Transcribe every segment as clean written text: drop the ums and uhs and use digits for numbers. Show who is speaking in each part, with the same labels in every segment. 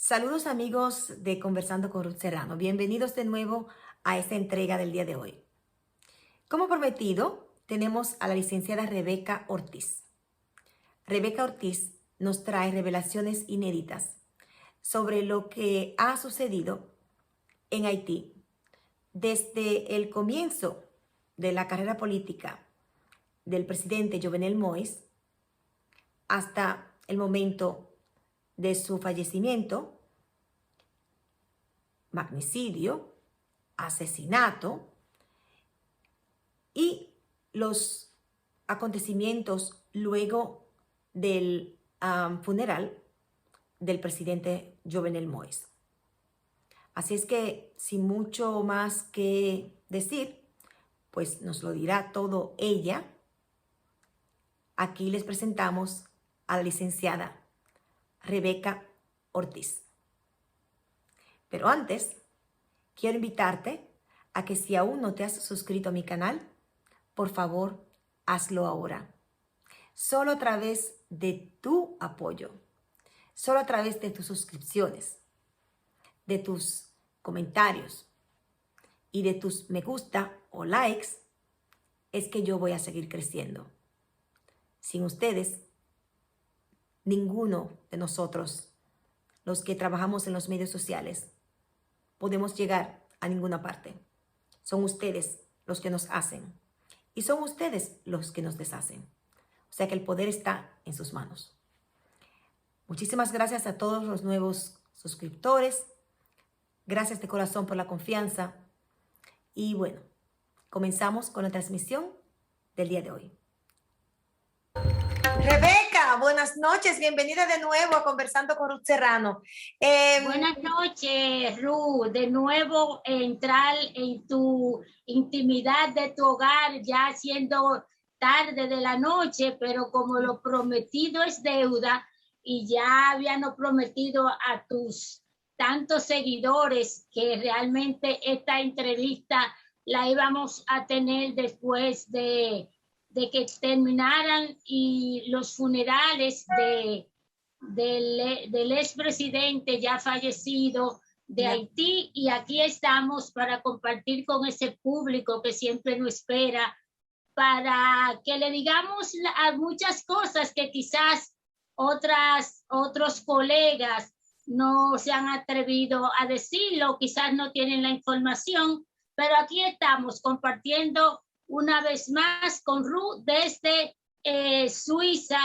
Speaker 1: Saludos amigos de Conversando con Ruth Serrano. Bienvenidos de nuevo a esta entrega del día de hoy. Como prometido, tenemos a la licenciada Rebeca Ortiz. Rebeca Ortiz nos trae revelaciones inéditas sobre lo que ha sucedido en Haití desde el comienzo de la carrera política del presidente Jovenel Moïse hasta el momento de su fallecimiento, magnicidio, asesinato y los acontecimientos luego del funeral del presidente Jovenel Moïse. Así es que, sin mucho más que decir, pues nos lo dirá todo ella. Aquí les presentamos a la licenciada Rebeca Ortiz. Pero antes, quiero invitarte a que si aún no te has suscrito a mi canal, por favor, hazlo ahora. Solo a través de tu apoyo, solo a través de tus suscripciones, de tus comentarios y de tus me gusta o likes, es que yo voy a seguir creciendo. Sin ustedes, ninguno de nosotros, los que trabajamos en los medios sociales, podemos llegar a ninguna parte. Son ustedes los que nos hacen y son ustedes los que nos deshacen. O sea que el poder está en sus manos. Muchísimas gracias a todos los nuevos suscriptores. Gracias de corazón por la confianza. Y bueno, comenzamos con la transmisión del día de hoy. Rebeca, buenas noches. Bienvenida de nuevo a Conversando con Ruth Serrano.
Speaker 2: Buenas noches, Ruth. De nuevo entrar en tu intimidad de tu hogar, ya siendo tarde de la noche, pero como lo prometido es deuda y ya habíamos prometido a tus tantos seguidores que realmente esta entrevista la íbamos a tener después de que terminaran y los funerales del expresidente ya fallecido de Haití, y aquí estamos para compartir con ese público que siempre nos espera, para que le digamos a muchas cosas que quizás otros colegas no se han atrevido a decirlo, quizás no tienen la información, pero aquí estamos compartiendo una vez más con Ruth desde Suiza,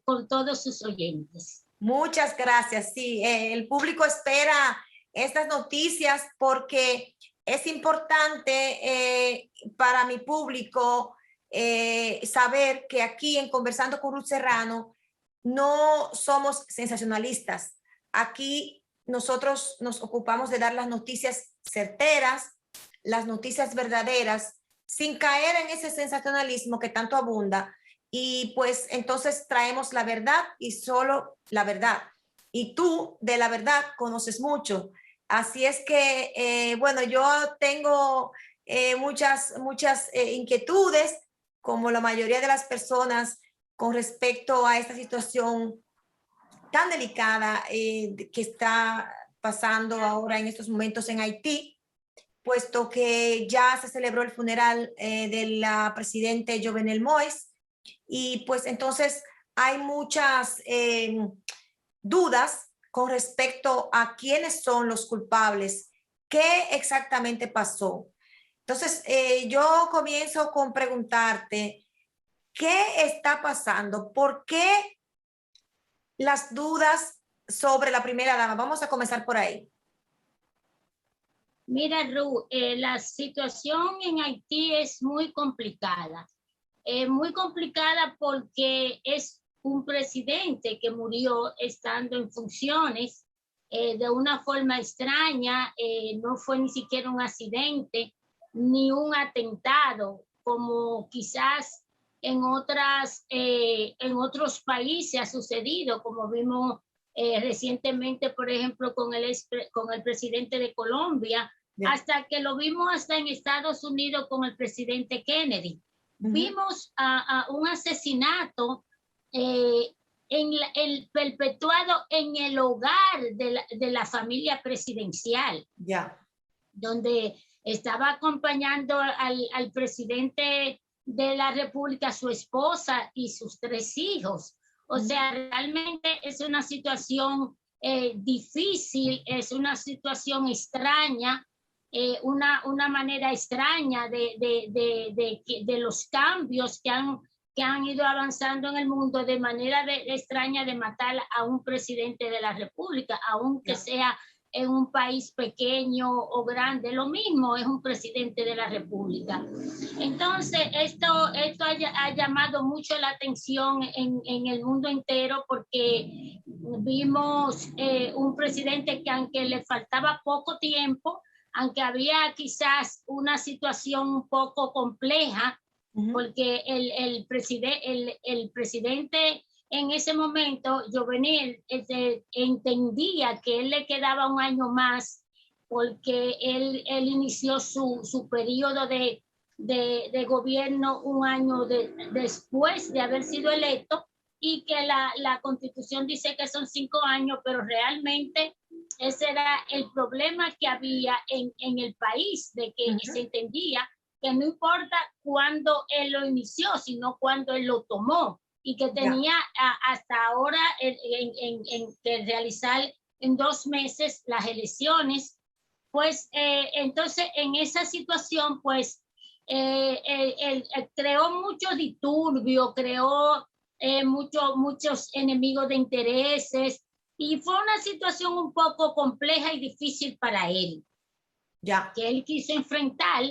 Speaker 2: con todos sus oyentes.
Speaker 1: Muchas gracias. Sí, el público espera estas noticias porque es importante para mi público saber que aquí en Conversando con Ruth Serrano no somos sensacionalistas. Aquí nosotros nos ocupamos de dar las noticias certeras, las noticias verdaderas, sin caer en ese sensacionalismo que tanto abunda. Y pues entonces traemos la verdad y solo la verdad. Y tú de la verdad conoces mucho. Así es que, bueno, yo tengo muchas inquietudes, como la mayoría de las personas, con respecto a esta situación tan delicada que está pasando ahora en estos momentos en Haití, puesto que ya se celebró el funeral de la presidente Jovenel Moïse. Y pues entonces hay muchas dudas con respecto a quiénes son los culpables, qué exactamente pasó. Entonces yo comienzo con preguntarte, ¿qué está pasando? ¿Por qué las dudas sobre la primera dama? Vamos a comenzar por ahí.
Speaker 2: Mira, Ruth, la situación en Haití es muy complicada. Muy complicada porque es un presidente que murió estando en funciones de una forma extraña. No fue ni siquiera un accidente ni un atentado, como quizás en otros países ha sucedido, como vimos recientemente, por ejemplo, con el presidente de Colombia, hasta que lo vimos hasta en Estados Unidos con el presidente Kennedy. Vimos a un asesinato el perpetuado en el hogar de la familia presidencial.
Speaker 1: Ya.
Speaker 2: Donde estaba acompañando al presidente de la República, su esposa y sus 3 hijos. O sea, realmente es una situación difícil, es una situación extraña, una manera extraña de los cambios que han ido avanzando en el mundo, de manera extraña de matar a un presidente de la República, aunque sea en un país pequeño o grande, lo mismo es un presidente de la República. Entonces, esto ha llamado mucho la atención en el mundo entero, porque vimos un presidente que, aunque le faltaba poco tiempo, aunque había quizás una situación un poco compleja, porque el presidente en ese momento, Jovenel, entendía que él le quedaba un año más, porque él inició su periodo de gobierno un año después de haber sido electo, y que la Constitución dice que son 5 años, pero realmente ese era el problema que había en el país, de que se entendía que no importa cuándo él lo inició, sino cuándo él lo tomó, y que tenía hasta ahora que realizar en 2 meses las elecciones. Pues entonces, en esa situación, pues creó mucho disturbio, creó muchos enemigos de intereses, y fue una situación un poco compleja y difícil para él, que él quiso enfrentar.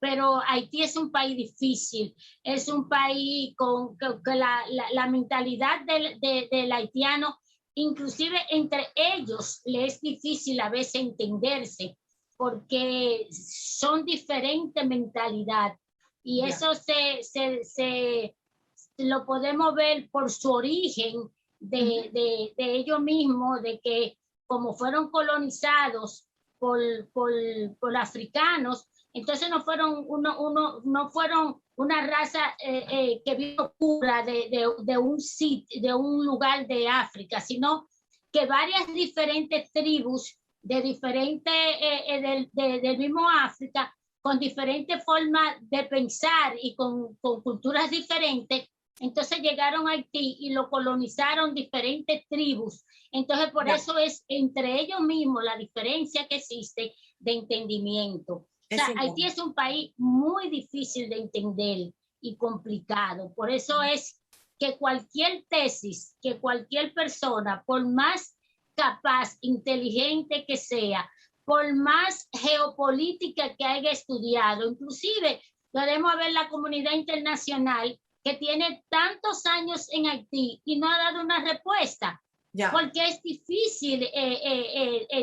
Speaker 2: Pero Haití es un país difícil, es un país con que la mentalidad del haitiano, inclusive entre ellos, le es difícil a veces entenderse, porque son diferentes mentalidades, y eso lo podemos ver por su origen de ellos mismos, de que como fueron colonizados por africanos, entonces no fueron una raza que vino pura de un lugar de África, sino que varias diferentes tribus del mismo África, con diferentes formas de pensar y con culturas diferentes, entonces llegaron a Haití y lo colonizaron diferentes tribus. Entonces, por eso es entre ellos mismos la diferencia que existe de entendimiento. O sea, Haití es un país muy difícil de entender y complicado. Por eso es que cualquier tesis, que cualquier persona, por más capaz, inteligente que sea, por más geopolítica que haya estudiado, inclusive podemos ver la comunidad internacional que tiene tantos años en Haití y no ha dado una respuesta. Porque es difícil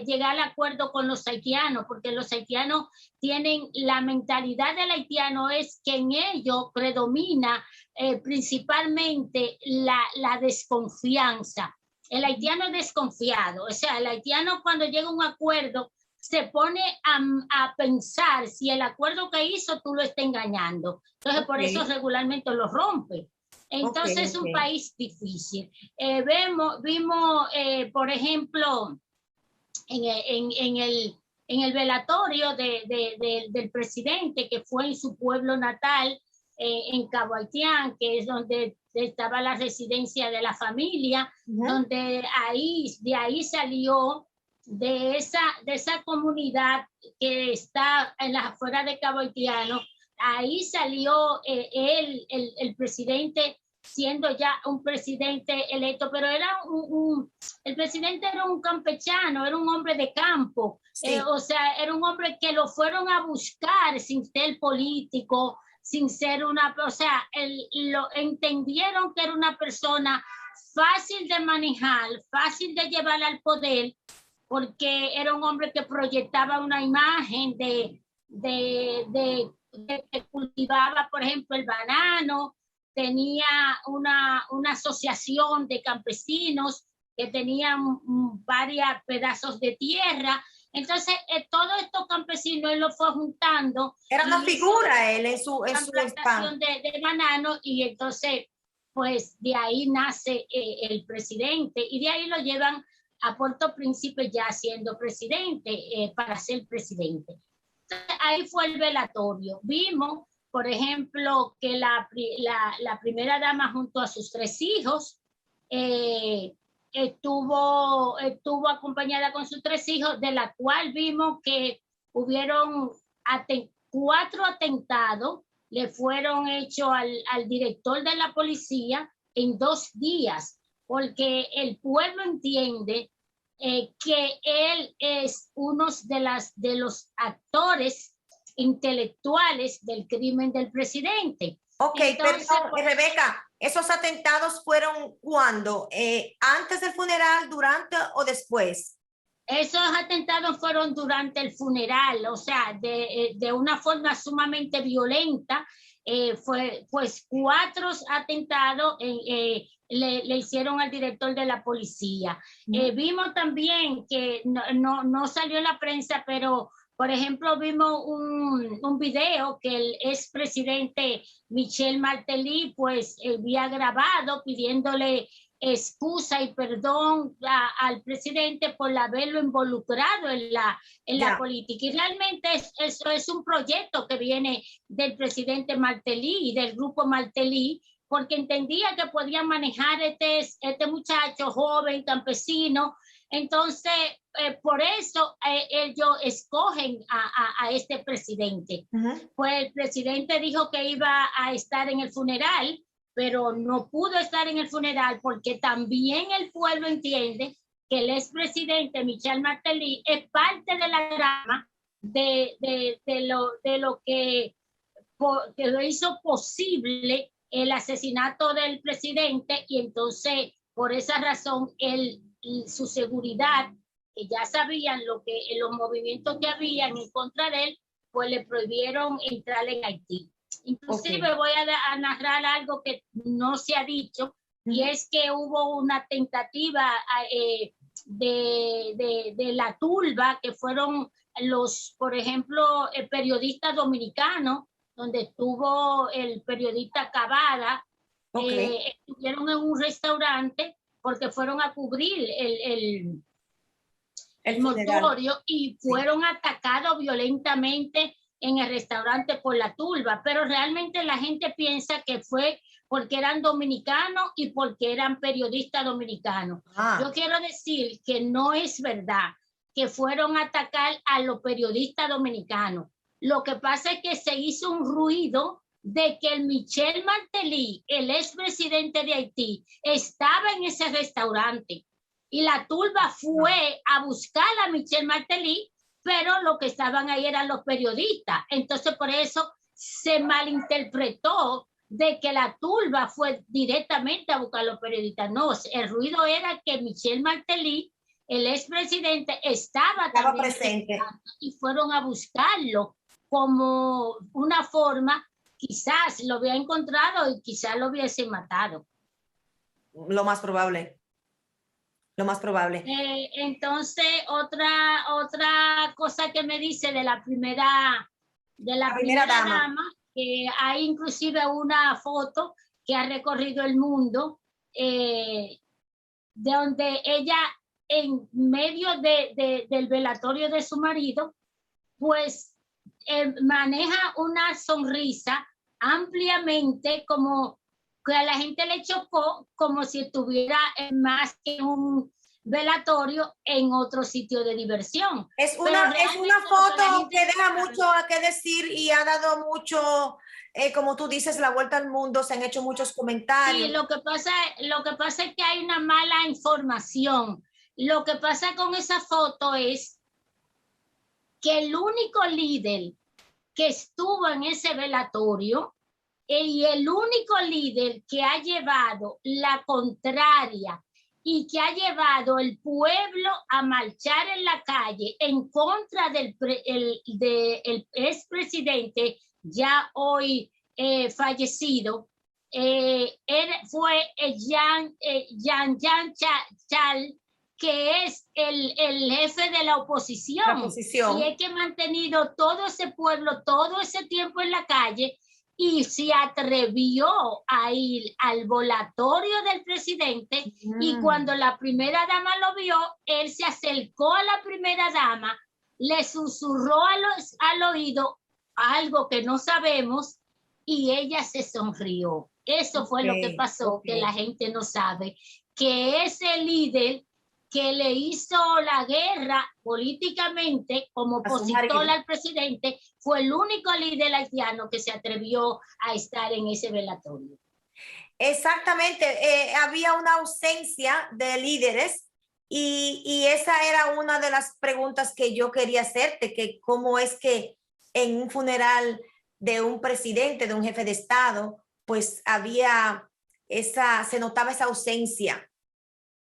Speaker 2: llegar al acuerdo con los haitianos, porque los haitianos tienen la mentalidad del haitiano, es que en ello predomina principalmente la desconfianza. El haitiano es desconfiado, o sea, el haitiano, cuando llega a un acuerdo, se pone a pensar si el acuerdo que hizo tú lo estás engañando. Entonces, por eso regularmente lo rompe. Entonces es un país difícil. Vimos por ejemplo, en el velatorio del presidente, que fue en su pueblo natal, en Cabo Haitián, que es donde estaba la residencia de la familia, donde de ahí salió, de esa comunidad que está en las afueras de Cabo Haitiano, ahí salió el presidente, siendo ya un presidente electo, pero el presidente era un campechano, era un hombre de campo, o sea, era un hombre que lo fueron a buscar sin ser político, sin ser o sea, lo entendieron que era una persona fácil de manejar, fácil de llevar al poder, porque era un hombre que proyectaba una imagen de que cultivaba, por ejemplo, el banano, tenía una asociación de campesinos que tenían varios pedazos de tierra. Entonces, todos estos campesinos él los fue juntando.
Speaker 1: Era una figura él en su
Speaker 2: plantación de banano, y entonces pues de ahí nace el presidente y de ahí lo llevan a Puerto Príncipe ya siendo presidente, para ser presidente. Entonces, ahí fue el velatorio. Vimos, por ejemplo, que la primera dama junto a sus 3 hijos estuvo acompañada con sus 3 hijos, de la cual vimos que hubieron 4 atentados, le fueron hechos al director de la policía en 2 días, porque el pueblo entiende que él es uno de los actores intelectuales del crimen del presidente.
Speaker 1: Ok, entonces, perdón, Rebeca, ¿esos atentados fueron cuándo? ¿Antes del funeral, durante o después?
Speaker 2: Esos atentados fueron durante el funeral, o sea, de una forma sumamente violenta. Fue pues 4 atentados le hicieron al director de la policía. Vimos también que no salió en la prensa, pero por ejemplo vimos un video que el expresidente Michel Martelly pues había grabado pidiéndole excusa y perdón al presidente por haberlo involucrado en la política. Y realmente eso es un proyecto que viene del presidente Martelly y del grupo Martelly, porque entendía que podían manejar este muchacho joven, campesino. Entonces, por eso ellos escogen a este presidente. Pues el presidente dijo que iba a estar en el funeral, pero no pudo estar en el funeral porque también el pueblo entiende que el expresidente Michel Martelly es parte de la trama de lo que lo hizo posible el asesinato del presidente, y entonces por esa razón su seguridad, que ya sabían los movimientos que habían en contra de él, pues le prohibieron entrar en Haití. Inclusive voy a narrar algo que no se ha dicho, y es que hubo una tentativa de la turba, que fueron por ejemplo, periodistas dominicanos, donde estuvo el periodista Cavada. Estuvieron en un restaurante porque fueron a cubrir el mortuorio y fueron atacados violentamente en el restaurante por la turba, pero realmente la gente piensa que fue porque eran dominicanos y porque eran periodistas dominicanos. Yo quiero decir que no es verdad que fueron a atacar a los periodistas dominicanos. Lo que pasa es que se hizo un ruido de que el Michel Martelly, el expresidente de Haití, estaba en ese restaurante y la turba fue a buscar a Michel Martelly, pero lo que estaban ahí eran los periodistas. Entonces por eso se malinterpretó de que la turba fue directamente a buscar a los periodistas. No, el ruido era que Michel Martelly, el expresidente, estaba
Speaker 1: presente
Speaker 2: y fueron a buscarlo como una forma, quizás lo había encontrado y quizás lo hubiese matado.
Speaker 1: Lo más probable. Lo más probable.
Speaker 2: Entonces, otra cosa que me dice de la primera dama, que hay inclusive una foto que ha recorrido el mundo, de donde ella, en medio del velatorio de su marido, pues maneja una sonrisa ampliamente, como que a la gente le chocó, como si estuviera más que un velatorio en otro sitio de diversión.
Speaker 1: Es una foto que deja mucho a qué decir y ha dado mucho, como tú dices, la vuelta al mundo. Se han hecho muchos comentarios.
Speaker 2: Sí, lo que pasa es que hay una mala información. Lo que pasa con esa foto es que el único líder que estuvo en ese velatorio y el único líder que ha llevado la contraria y que ha llevado el pueblo a marchar en la calle en contra del expresidente ya hoy fallecido, fue Jean Chal, que es el jefe de la oposición. Y es que ha mantenido todo ese pueblo todo ese tiempo en la calle, y se atrevió a ir al volatorio del presidente y cuando la primera dama lo vio, él se acercó a la primera dama, le susurró al oído algo que no sabemos y ella se sonrió. Eso fue lo que pasó, que la gente no sabe, que ese líder que le hizo la guerra políticamente como opositor al presidente fue el único líder haitiano que se atrevió a estar en ese velatorio.
Speaker 1: Exactamente, había una ausencia de líderes y esa era una de las preguntas que yo quería hacerte, que cómo es que en un funeral de un presidente, de un jefe de Estado, pues había se notaba esa ausencia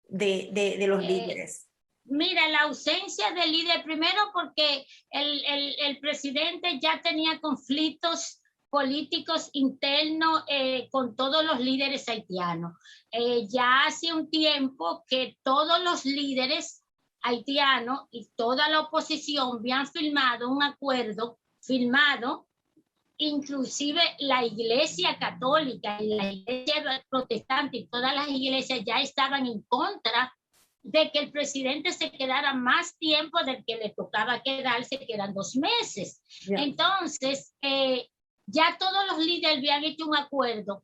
Speaker 1: de los líderes.
Speaker 2: Mira, la ausencia del líder, primero porque el presidente ya tenía conflictos políticos internos con todos los líderes haitianos. Ya hace un tiempo que todos los líderes haitianos y toda la oposición habían firmado un acuerdo, inclusive la Iglesia Católica y la Iglesia Protestante y todas las iglesias ya estaban en contra de que el presidente se quedara más tiempo del que le tocaba quedarse, que eran 2 meses. Yeah. Entonces, ya todos los líderes habían hecho un acuerdo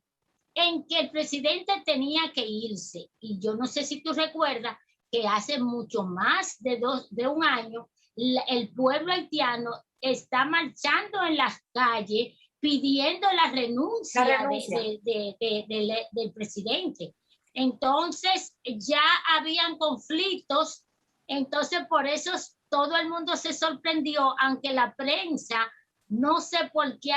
Speaker 2: en que el presidente tenía que irse. Y yo no sé si tú recuerdas que hace mucho más de un año, el pueblo haitiano está marchando en las calles pidiendo la renuncia del presidente. Entonces ya habían conflictos, entonces por eso todo el mundo se sorprendió, aunque la prensa no sé por qué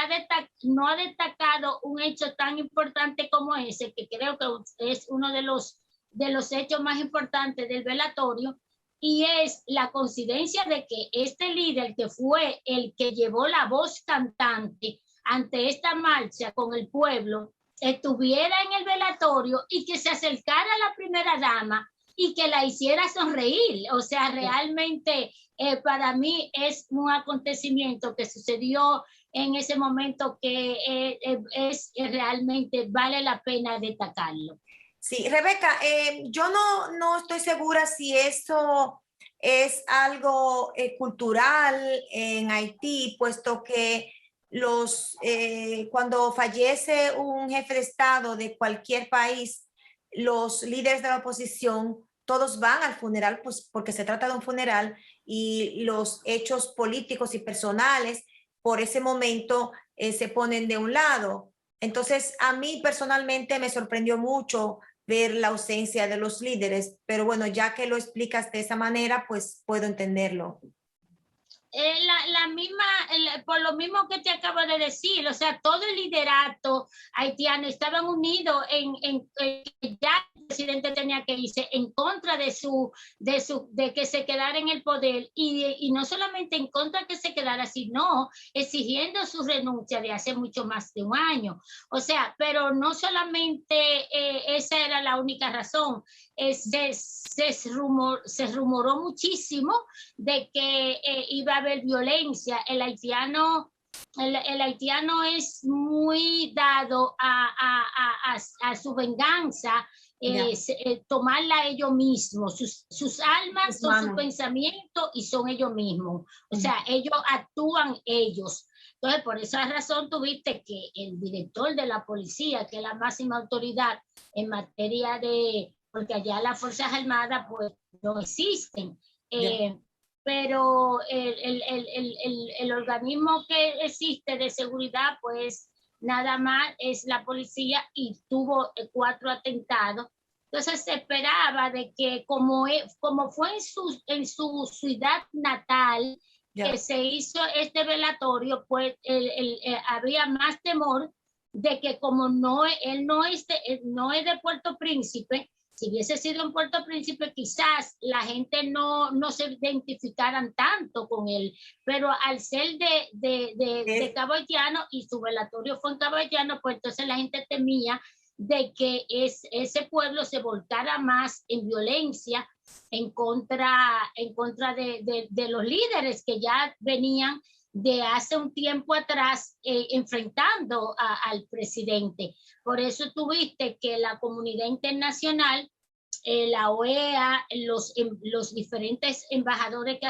Speaker 2: no ha destacado un hecho tan importante como ese, que creo que es uno de los hechos más importantes del velatorio, y es la coincidencia de que este líder, que fue el que llevó la voz cantante ante esta marcha con el pueblo, estuviera en el velatorio y que se acercara a la primera dama y que la hiciera sonreír. O sea, realmente para mí es un acontecimiento que sucedió en ese momento que realmente vale la pena destacarlo.
Speaker 1: Sí, Rebeca, yo no estoy segura si eso es algo cultural en Haití, puesto que cuando fallece un jefe de Estado de cualquier país, los líderes de la oposición, todos van al funeral, pues porque se trata de un funeral, y los hechos políticos y personales por ese momento se ponen de un lado. Entonces, a mí personalmente me sorprendió mucho ver la ausencia de los líderes, pero bueno, ya que lo explicas de esa manera, pues puedo entenderlo.
Speaker 2: Por lo mismo que te acabo de decir, o sea, todo el liderato haitiano estaban unidos en ya el presidente tenía que irse en contra de que se quedara en el poder y no solamente en contra de que se quedara, sino exigiendo su renuncia de hace mucho más de un año. O sea, pero no solamente esa era la única razón. Se rumoró muchísimo de que iba a haber violencia. El haitiano es muy dado a su venganza, tomarla ellos mismos. Sus almas son sus pensamientos y son ellos mismos. O sea, ellos actúan ellos. Entonces, por esa razón tuviste que el director de la policía, que es la máxima autoridad en materia porque allá las Fuerzas Armadas pues no existen. Pero el organismo que existe de seguridad, pues nada más es la policía y tuvo 4 atentados. Entonces se esperaba de que como fue en su ciudad natal que se hizo este velatorio, pues había más temor de que como él no es de Puerto Príncipe. Si hubiese sido en Puerto Príncipe, quizás la gente no se identificaran tanto con él, pero al ser de Cabo Haitiano y su velatorio fue en Cabo Haitiano, pues entonces la gente temía de que ese pueblo se volcara más en violencia en contra de los líderes que ya venían de hace un tiempo atrás enfrentando al presidente. Por eso tuviste que la comunidad internacional, la OEA, los diferentes embajadores que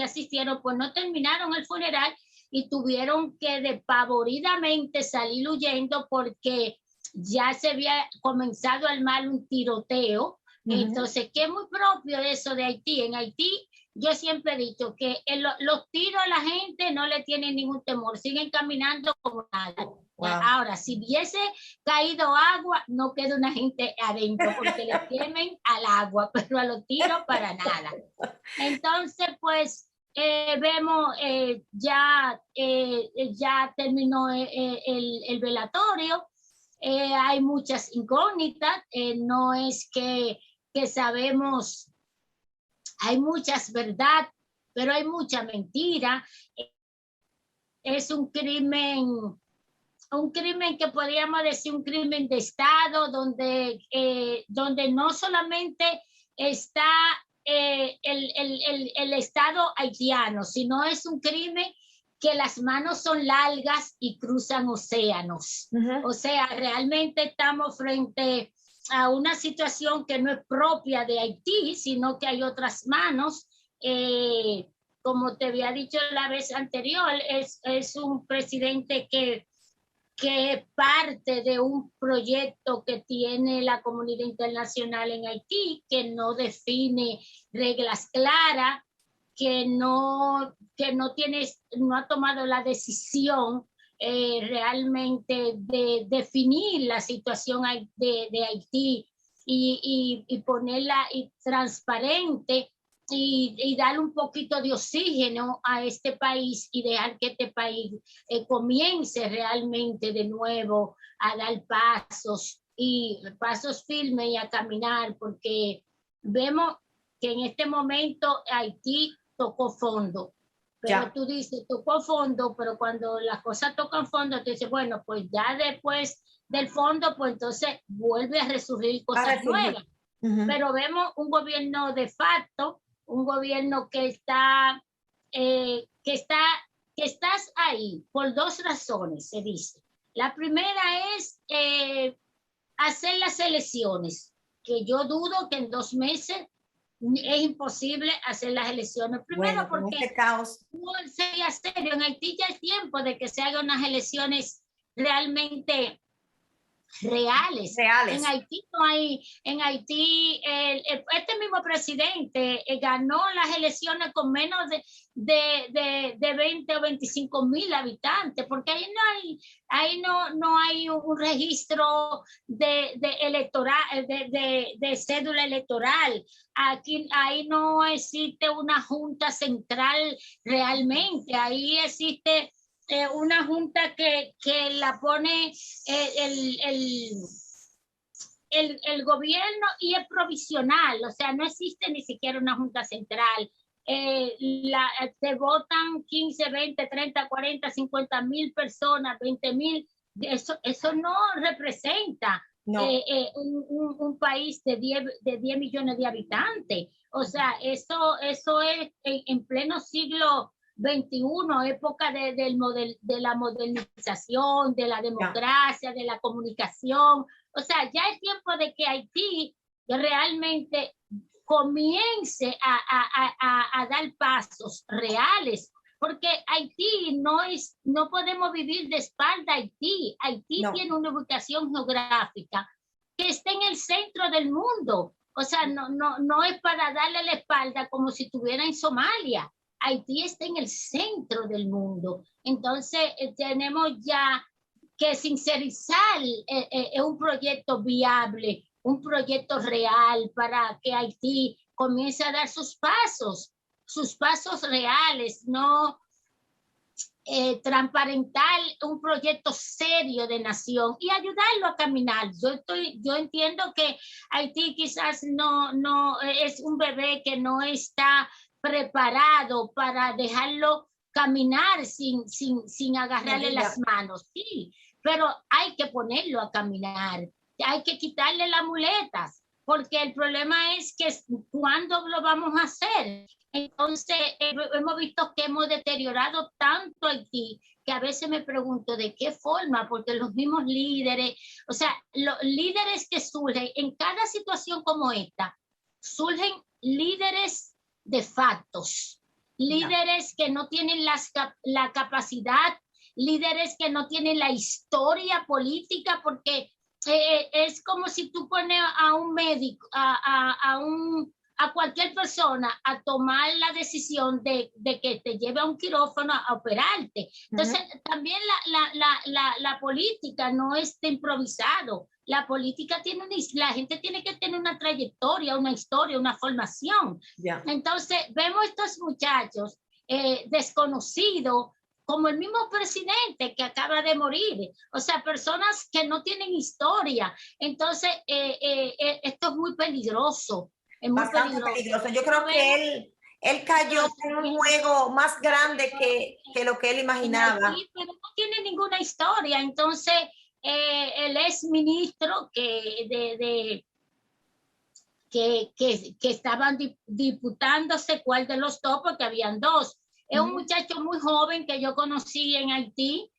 Speaker 2: asistieron, pues no terminaron el funeral y tuvieron que despavoridamente salir huyendo porque ya se había comenzado a armar un tiroteo. Entonces, que es muy propio de eso de Haití. En Haití, yo siempre he dicho que los tiros a la gente no le tienen ningún temor, siguen caminando como nada. Wow. Ahora, si hubiese caído agua, no queda una gente adentro porque le temen al agua, pero a los tiros para nada. Entonces, pues, vemos, ya terminó el velatorio. Hay muchas incógnitas, no es que sabemos, hay muchas verdades, pero hay mucha mentira. Es un crimen que podríamos decir un crimen de Estado, donde no solamente está el Estado haitiano, sino es un crimen que las manos son largas y cruzan océanos. O sea, realmente estamos frente a una situación que no es propia de Haití, sino que hay otras manos. Como te había dicho la vez anterior, es un presidente que es parte de un proyecto que tiene la comunidad internacional en Haití, que no define reglas claras, que no ha tomado la decisión realmente de definir la situación de Haití y ponerla transparente y dar un poquito de oxígeno a este país y dejar que este país comience realmente de nuevo a dar pasos firmes y a caminar, porque vemos que en este momento Haití tocó fondo. Pero tú dices, tocó fondo, pero cuando las cosas tocan fondo, tú dices, bueno, pues ya después del fondo, pues entonces vuelve a resurgir cosas nuevas. Pero vemos un gobierno de facto, un gobierno que estás ahí por dos razones, se dice. La primera es hacer las elecciones, que yo dudo que en 2 meses es imposible hacer las elecciones. Primero, porque
Speaker 1: este caos
Speaker 2: no sería serio. En Haití ya es tiempo de que se hagan unas elecciones realmente reales. En Haití este mismo presidente ganó las elecciones con menos de 20 o 25 mil habitantes, porque ahí no hay un registro de cédula electoral. Ahí no existe una junta central realmente. Ahí existe una junta que la pone el gobierno y es provisional, o sea, no existe ni siquiera una junta central. Se votan 15, 20, 30, 40, 50 mil personas, 20 mil. Eso no representa un país de 10 millones de habitantes. O sea, eso es en pleno siglo 21, época de la modernización, de la democracia, de la comunicación. O sea, ya es tiempo de que Haití realmente comience a dar pasos reales, porque Haití no podemos vivir de espalda a Haití. Haití tiene una ubicación geográfica que está en el centro del mundo. O sea, no es para darle la espalda como si estuviera en Somalia. Haití está en el centro del mundo. Entonces, tenemos ya que sincerizar un proyecto viable, un proyecto real para que Haití comience a dar sus pasos reales, no transparentar un proyecto serio de nación y ayudarlo a caminar. Yo entiendo que Haití quizás no es un bebé que no está preparado para dejarlo caminar sin agarrarle las manos, sí, pero hay que ponerlo a caminar, hay que quitarle las muletas, porque el problema es que ¿cuándo lo vamos a hacer? Entonces, hemos visto que hemos deteriorado tanto Haití que a veces me pregunto de qué forma, porque los mismos líderes, o sea, los líderes que surgen en cada situación como esta, surgen líderes de factos, líderes que no tienen la capacidad, líderes que no tienen la historia política, porque es como si tú pones a un médico, a cualquier persona a tomar la decisión de que te lleve a un quirófano a operarte. Entonces, también la política no es de improvisado. La política la gente tiene que tener una trayectoria, una historia, una formación. Entonces, vemos estos muchachos desconocidos, como el mismo presidente que acaba de morir, o sea, personas que no tienen historia. Entonces, esto es muy peligroso. Es muy
Speaker 1: peligroso. Yo creo que él cayó en un juego más grande que lo que él imaginaba.
Speaker 2: Sí, pero no tiene ninguna historia. Entonces, él es ministro que estaban disputándose cuál de los dos, porque habían dos. Es un muchacho muy joven que yo conocí en Haití,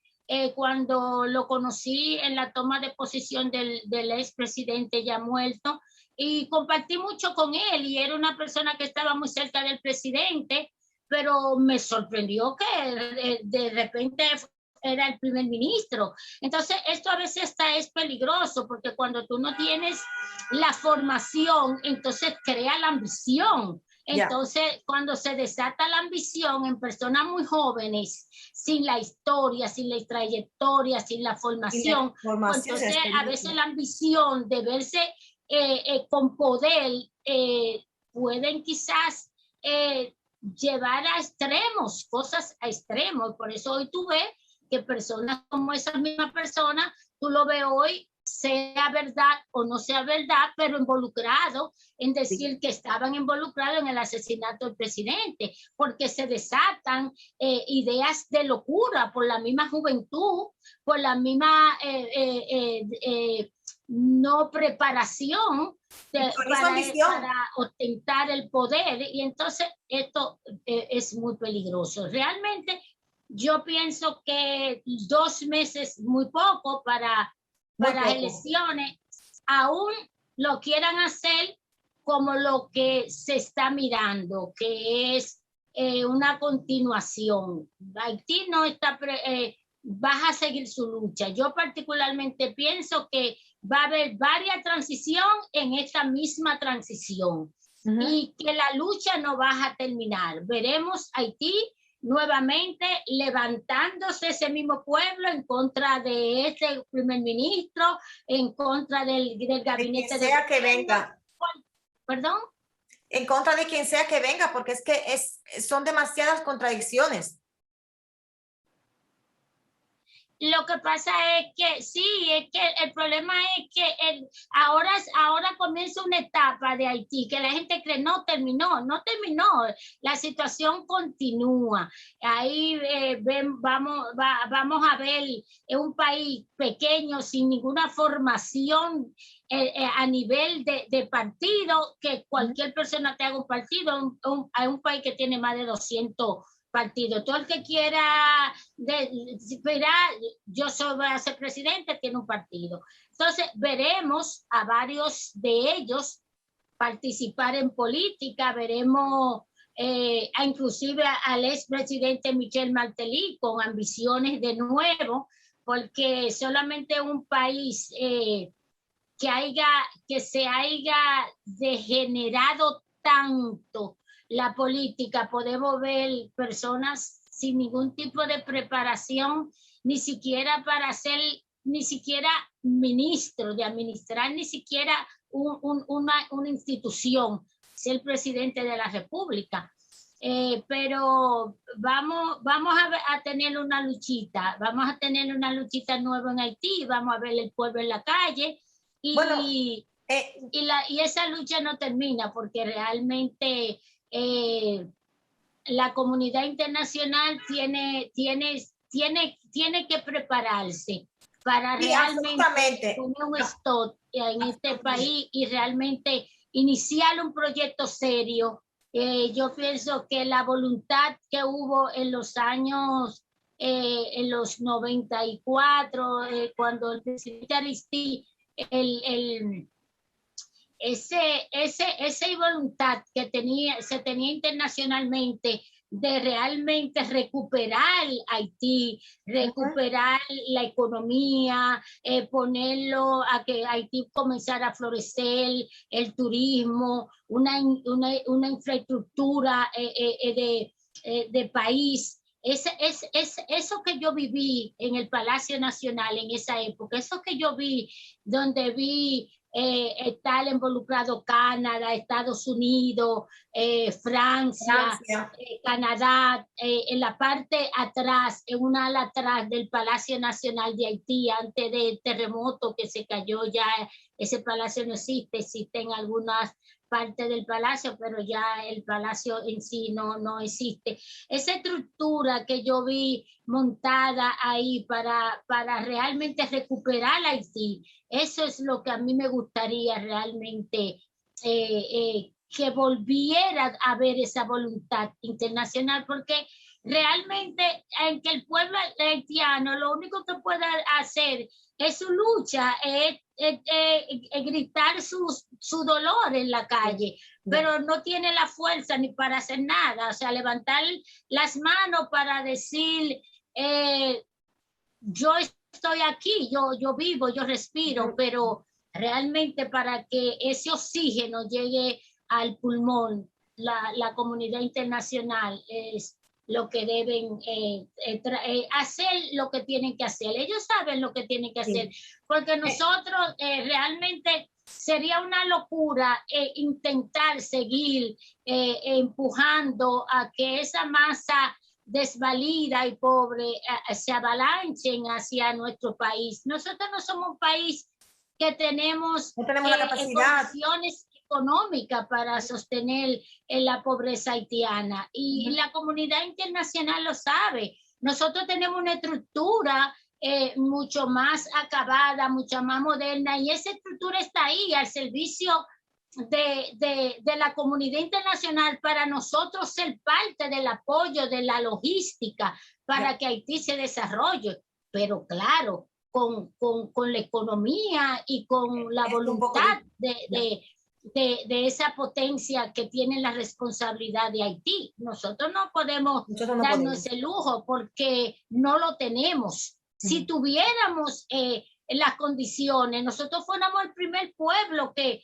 Speaker 2: cuando lo conocí en la toma de posición del expresidente ya muerto, y compartí mucho con él, y era una persona que estaba muy cerca del presidente, pero me sorprendió que de repente era el primer ministro. Entonces, esto a veces es peligroso, porque cuando tú no tienes la formación, entonces crea la ambición. Entonces, cuando se desata la ambición en personas muy jóvenes, sin la historia, sin la trayectoria, sin la formación, entonces a veces la ambición de verse con poder pueden quizás llevar a extremos, cosas a extremos. Por eso hoy tú ves que personas como esas mismas personas, tú lo ves hoy, sea verdad o no sea verdad, pero involucrado en decir que estaban involucrados en el asesinato del presidente, porque se desatan ideas de locura por la misma juventud, por la misma no preparación para ostentar el poder, y entonces esto es muy peligroso. Realmente yo pienso que 2 meses muy poco para elecciones, aún lo quieran hacer como lo que se está mirando, que es una continuación. Haití no está, va a seguir su lucha. Yo particularmente pienso que va a haber varias transiciones en esta misma transición, y que la lucha no va a terminar. Veremos Haití nuevamente levantándose, ese mismo pueblo, en contra de este primer ministro, en contra del gabinete
Speaker 1: de quien sea que venga.
Speaker 2: ¿Perdón?
Speaker 1: En contra de quien sea que venga, porque es que son demasiadas contradicciones.
Speaker 2: Lo que pasa es que sí, es que el problema es que ahora comienza una etapa de Haití que la gente cree no terminó, la situación continúa. Ahí vamos a ver un país pequeño sin ninguna formación a nivel de partido, que cualquier persona te haga un partido. Hay un país que tiene más de 200 partido. Todo el que quiera yo voy a ser presidente, tiene un partido. Entonces veremos a varios de ellos participar en política, veremos inclusive al expresidente Michel Martelly con ambiciones de nuevo, porque solamente un país que se haya degenerado tanto la política, podemos ver personas sin ningún tipo de preparación, ni siquiera para ser, ni siquiera ministro, de administrar ni siquiera una institución, ser presidente de la República. Pero vamos a tener una luchita, nueva en Haití, vamos a ver el pueblo en la calle, y, bueno, y esa lucha no termina, porque realmente la comunidad internacional tiene que prepararse para realmente poner un stop en este país y realmente iniciar un proyecto serio. Yo pienso que la voluntad que hubo en los años, en los 94, cuando el presidente Aristide, el, esa voluntad que se tenía internacionalmente de realmente recuperar Haití, recuperar la economía, ponerlo a que Haití comenzara a florecer, el turismo, una infraestructura de país. Eso que yo viví en el Palacio Nacional en esa época, eso que yo vi, donde vi estar involucrado Canadá, Estados Unidos, Francia, Canadá, en la parte atrás, en una ala atrás del Palacio Nacional de Haití, antes del terremoto que se cayó, ya ese palacio no existe, existen algunas partes del palacio, pero ya el palacio en sí no existe. Esa estructura que yo vi montada ahí para realmente recuperar Haití, eso es lo que a mí me gustaría realmente que volviera a haber esa voluntad internacional, porque realmente en que el pueblo haitiano lo único que puede hacer es su lucha, gritar su dolor en la calle, pero no tiene la fuerza ni para hacer nada, o sea, levantar las manos para decir, yo estoy aquí, yo vivo, yo respiro, pero realmente para que ese oxígeno llegue al pulmón, la comunidad internacional es lo que deben hacer, lo que tienen que hacer. Ellos saben lo que tienen que hacer, porque nosotros realmente sería una locura intentar seguir empujando a que esa masa desvalida y pobre se avalanchen hacia nuestro país. Nosotros no somos un país que tenemos
Speaker 1: la capacidad,
Speaker 2: condiciones económicas para sostener la pobreza haitiana, y la comunidad internacional lo sabe. Nosotros tenemos una estructura mucho más acabada, mucho más moderna, y esa estructura está ahí al servicio de la comunidad internacional para nosotros ser parte del apoyo de la logística para que Haití se desarrolle, pero claro, con la economía y con la voluntad de esa potencia que tiene la responsabilidad de Haití. Nosotros no podemos darnos ese lujo porque no lo tenemos. Si tuviéramos las condiciones, nosotros fuéramos el primer pueblo que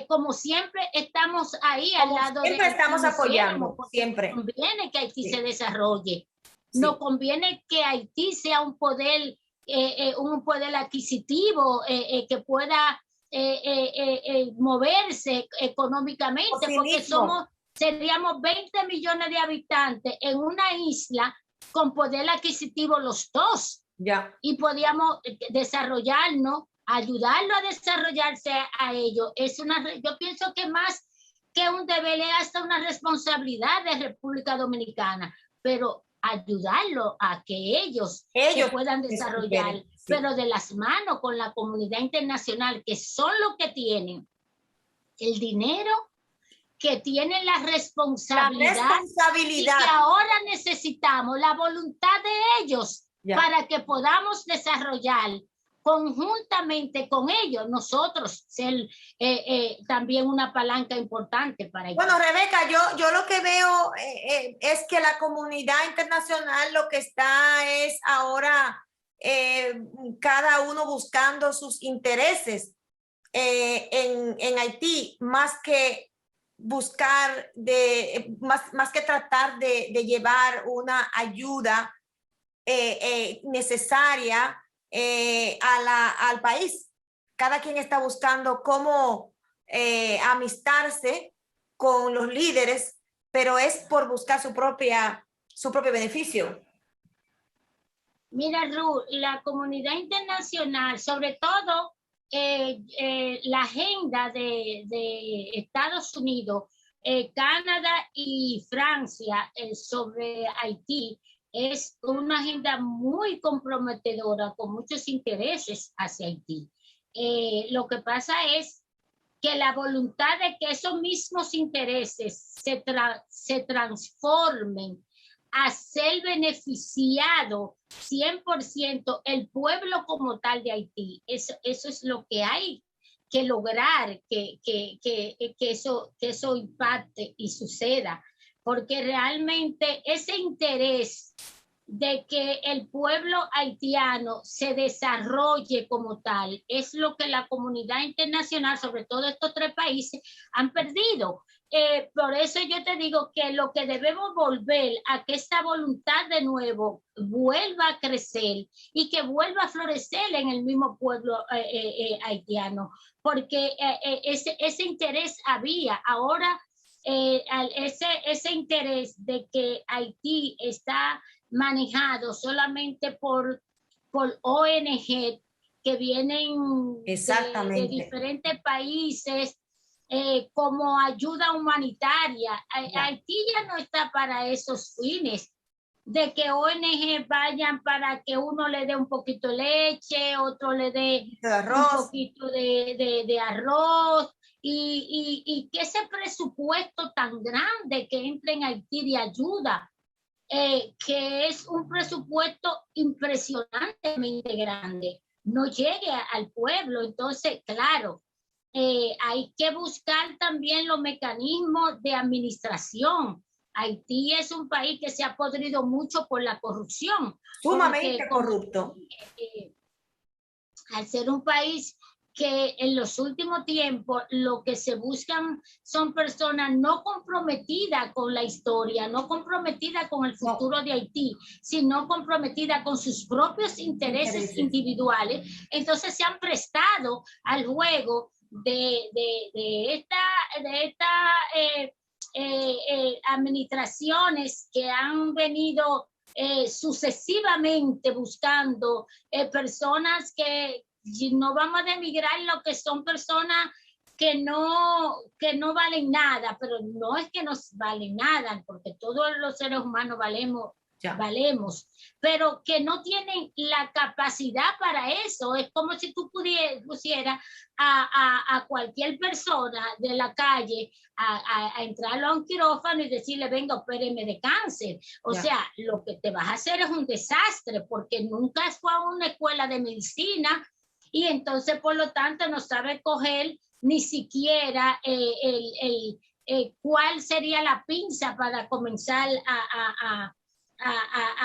Speaker 2: como siempre estamos ahí al lado
Speaker 1: siempre de estamos apoyando, siempre.
Speaker 2: Nos conviene que Haití se desarrolle, nos conviene que Haití sea un poder adquisitivo que pueda moverse económicamente, porque seríamos 20 millones de habitantes en una isla con poder adquisitivo los dos, y podíamos desarrollarnos, ayudarlo a desarrollarse a ellos. Yo pienso que más que un deber es hasta una responsabilidad de República Dominicana, pero ayudarlo a que ellos se puedan desarrollar, pero de las manos con la comunidad internacional, que son los que tienen el dinero, que tienen la responsabilidad. Y que ahora necesitamos la voluntad de ellos para que podamos desarrollar conjuntamente con ellos, nosotros ser también una palanca importante para ellos.
Speaker 1: Bueno, Rebeca, yo lo que veo es que la comunidad internacional lo que está es ahora cada uno buscando sus intereses en Haití, más que buscar más que tratar de llevar una ayuda necesaria al país. Cada quien está buscando cómo amistarse con los líderes, pero es por buscar su propio beneficio.
Speaker 2: Mira, Ruth, la comunidad internacional, sobre todo la agenda de Estados Unidos, Canadá y Francia sobre Haití, es una agenda muy comprometedora con muchos intereses hacia Haití. Lo que pasa es que la voluntad de que esos mismos intereses se transformen a ser beneficiado 100% el pueblo como tal de Haití. Eso es lo que hay que lograr, que eso impacte y suceda, porque realmente ese interés de que el pueblo haitiano se desarrolle como tal es lo que la comunidad internacional, sobre todo estos tres países, han perdido. Por eso yo te digo que lo que debemos volver a que esta voluntad de nuevo vuelva a crecer y que vuelva a florecer en el mismo pueblo haitiano, porque ese interés había. Ahora ese interés de que Haití está manejado solamente por ONG que vienen de diferentes países como ayuda humanitaria. Haití ya no está para esos fines de que ONG vayan para que uno le dé un poquito de leche, otro le dé un poquito de arroz, y que ese presupuesto tan grande que entra en Haití de ayuda, que es un presupuesto impresionantemente grande, no llegue al pueblo. Entonces, claro, hay que buscar también los mecanismos de administración. Haití es un país que se ha podrido mucho por la corrupción.
Speaker 1: Sumamente corrupto.
Speaker 2: Al ser un país que en los últimos tiempos lo que se buscan son personas no comprometidas con la historia, no comprometidas con el futuro de Haití, sino comprometidas con sus propios intereses individuales. Entonces se han prestado al juego de esta administraciones que han venido sucesivamente buscando personas que no vamos a denigrar lo que son personas que no valen nada, pero no es que nos valen nada, porque todos los seres humanos valemos, pero que no tienen la capacidad para eso. Es como si tú pusieras a cualquier persona de la calle a entrarlo a un quirófano y decirle, venga, opéreme de cáncer. O sea, lo que te vas a hacer es un desastre, porque nunca fue a una escuela de medicina y entonces, por lo tanto, no sabe coger ni siquiera cuál sería la pinza para comenzar a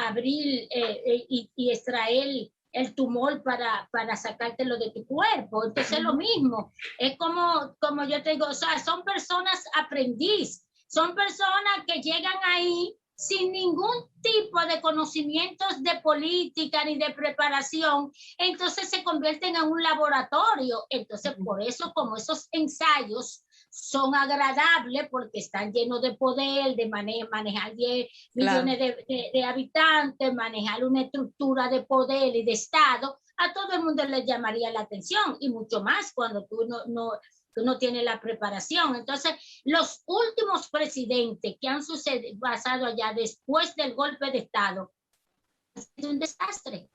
Speaker 2: abrir y extraer el tumor para sacártelo de tu cuerpo. Entonces lo mismo, es como yo te digo, o sea, son personas aprendiz, son personas que llegan ahí sin ningún tipo de conocimientos de política ni de preparación, entonces se convierten en un laboratorio. Entonces por eso, como esos ensayos son agradables porque están llenos de poder, de manejar 10 millones de habitantes, manejar una estructura de poder y de Estado, a todo el mundo le llamaría la atención, y mucho más cuando tú no tienes la preparación. Entonces, los últimos presidentes que han pasado allá después del golpe de Estado, ha sido un desastre.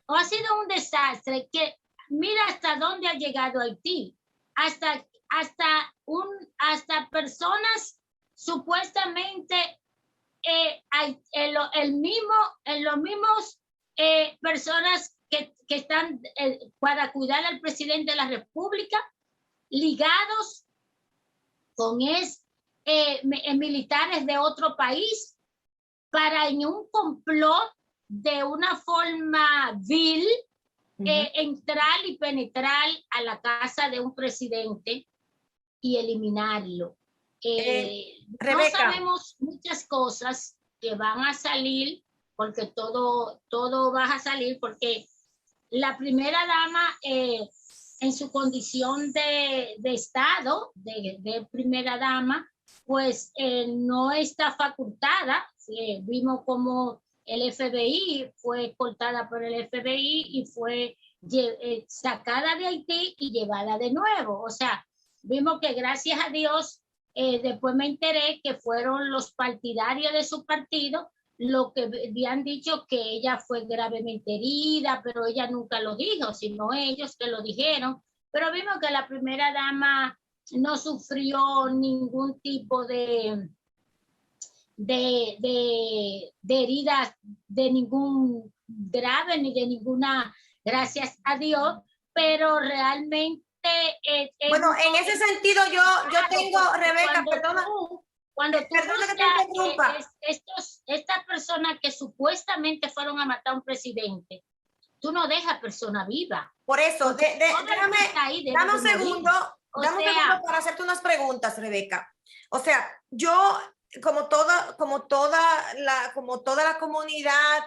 Speaker 2: Ha sido un desastre que mira hasta dónde ha llegado Haití, hasta personas supuestamente los mismos personas que están para cuidar al presidente de la República, ligados con militares de otro país para, en un complot de una forma vil, entrar y penetrar a la casa de un presidente y eliminarlo. No sabemos muchas cosas que van a salir, porque todo va a salir, porque la primera dama en su condición de Estado, de primera dama, pues no está facultada. Vimos como el FBI fue escoltada por el FBI y fue sacada de Haití y llevada de nuevo. O sea, vimos que gracias a Dios, después me enteré que fueron los partidarios de su partido lo que habían dicho que ella fue gravemente herida, pero ella nunca lo dijo, sino ellos que lo dijeron. Pero vimos que la primera dama no sufrió ningún tipo de heridas de ningún grave ni de ninguna, gracias a Dios, pero realmente
Speaker 1: Bueno, en ese sentido yo tengo, Rebeca, perdona,
Speaker 2: cuando tú
Speaker 1: perdona que te
Speaker 2: buscas
Speaker 1: interrumpa.
Speaker 2: estas personas que supuestamente fueron a matar a un presidente, tú no dejas persona viva.
Speaker 1: Por eso, dame un segundo, para hacerte unas preguntas, Rebeca. O sea, yo, como toda la comunidad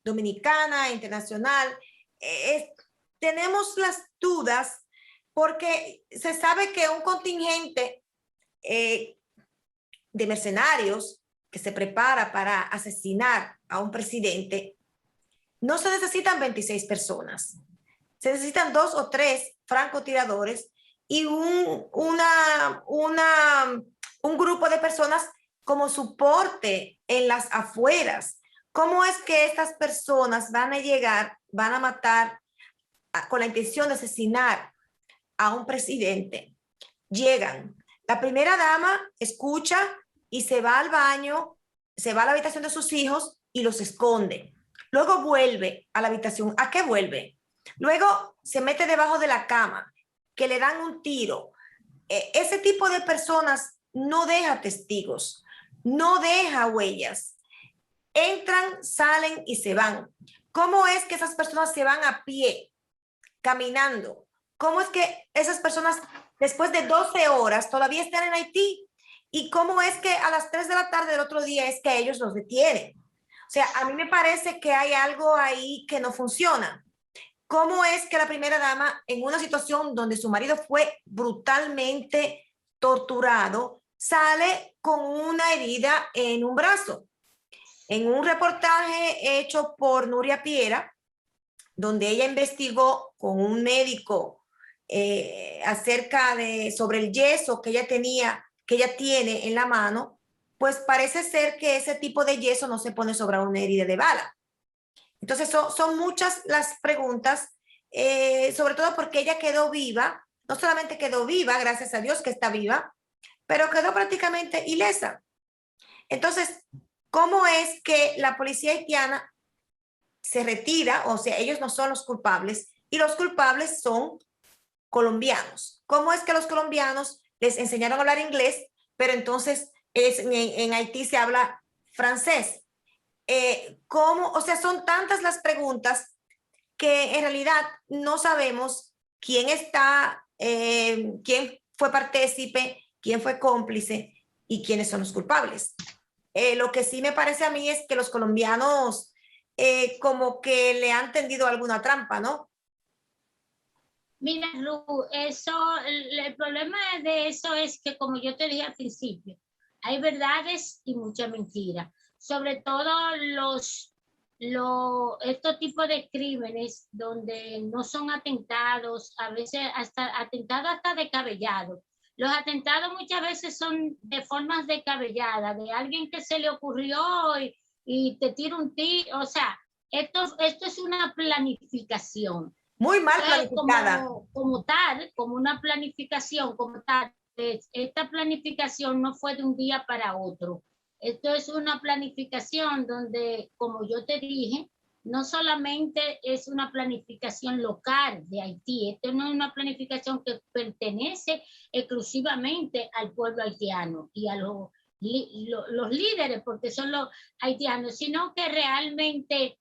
Speaker 1: dominicana, internacional, tenemos las dudas porque se sabe que un contingente de mercenarios que se prepara para asesinar a un presidente, no se necesitan 26 personas. Se necesitan 2 o 3 francotiradores y un grupo de personas como soporte en las afueras. ¿Cómo es que estas personas van a llegar, van a matar con la intención de asesinar a un presidente? Llegan. La primera dama escucha y se va al baño, se va a la habitación de sus hijos y los esconde. Luego vuelve a la habitación. ¿A qué vuelve? Luego se mete debajo de la cama, que le dan un tiro. Ese tipo de personas no deja testigos, no deja huellas. Entran, salen y se van. ¿Cómo es que esas personas se van a pie, caminando? ¿Cómo es que esas personas, después de 12 horas, todavía están en Haití? ¿Y cómo es que a las 3 de la tarde del otro día es que ellos los detienen? O sea, a mí me parece que hay algo ahí que no funciona. ¿Cómo es que la primera dama, en una situación donde su marido fue brutalmente torturado, sale con una herida en un brazo? En un reportaje hecho por Nuria Piera, donde ella investigó con un médico sobre el yeso que ella tiene en la mano, pues parece ser que ese tipo de yeso no se pone sobre una herida de bala. Entonces son muchas las preguntas, sobre todo porque ella quedó viva, no solamente quedó viva, gracias a Dios que está viva, pero quedó prácticamente ilesa. Entonces, ¿cómo es que la policía haitiana se retira? O sea, ellos no son los culpables y los culpables son colombianos. ¿Cómo es que los colombianos les enseñaron a hablar inglés, pero entonces en Haití se habla francés? ¿Cómo? O sea, son tantas las preguntas que en realidad no sabemos quién quién fue partícipe, quién fue cómplice y quiénes son los culpables. Lo que sí me parece a mí es que los colombianos como que le han tendido alguna trampa, ¿no?
Speaker 2: Mira, Ru, el problema de eso es que, como yo te dije al principio, hay verdades y mucha mentira. Sobre todo estos tipos de crímenes donde no son atentados, a veces atentados hasta descabellados. Los atentados muchas veces son de formas descabelladas, de alguien que se le ocurrió y te tira un tiro. O sea, esto es una planificación.
Speaker 1: Muy mal planificada.
Speaker 2: Como una planificación, como tal. Esta planificación no fue de un día para otro. Esto es una planificación donde, como yo te dije, no solamente es una planificación local de Haití, esto no es una planificación que pertenece exclusivamente al pueblo haitiano y a los líderes, porque son los haitianos, sino que realmente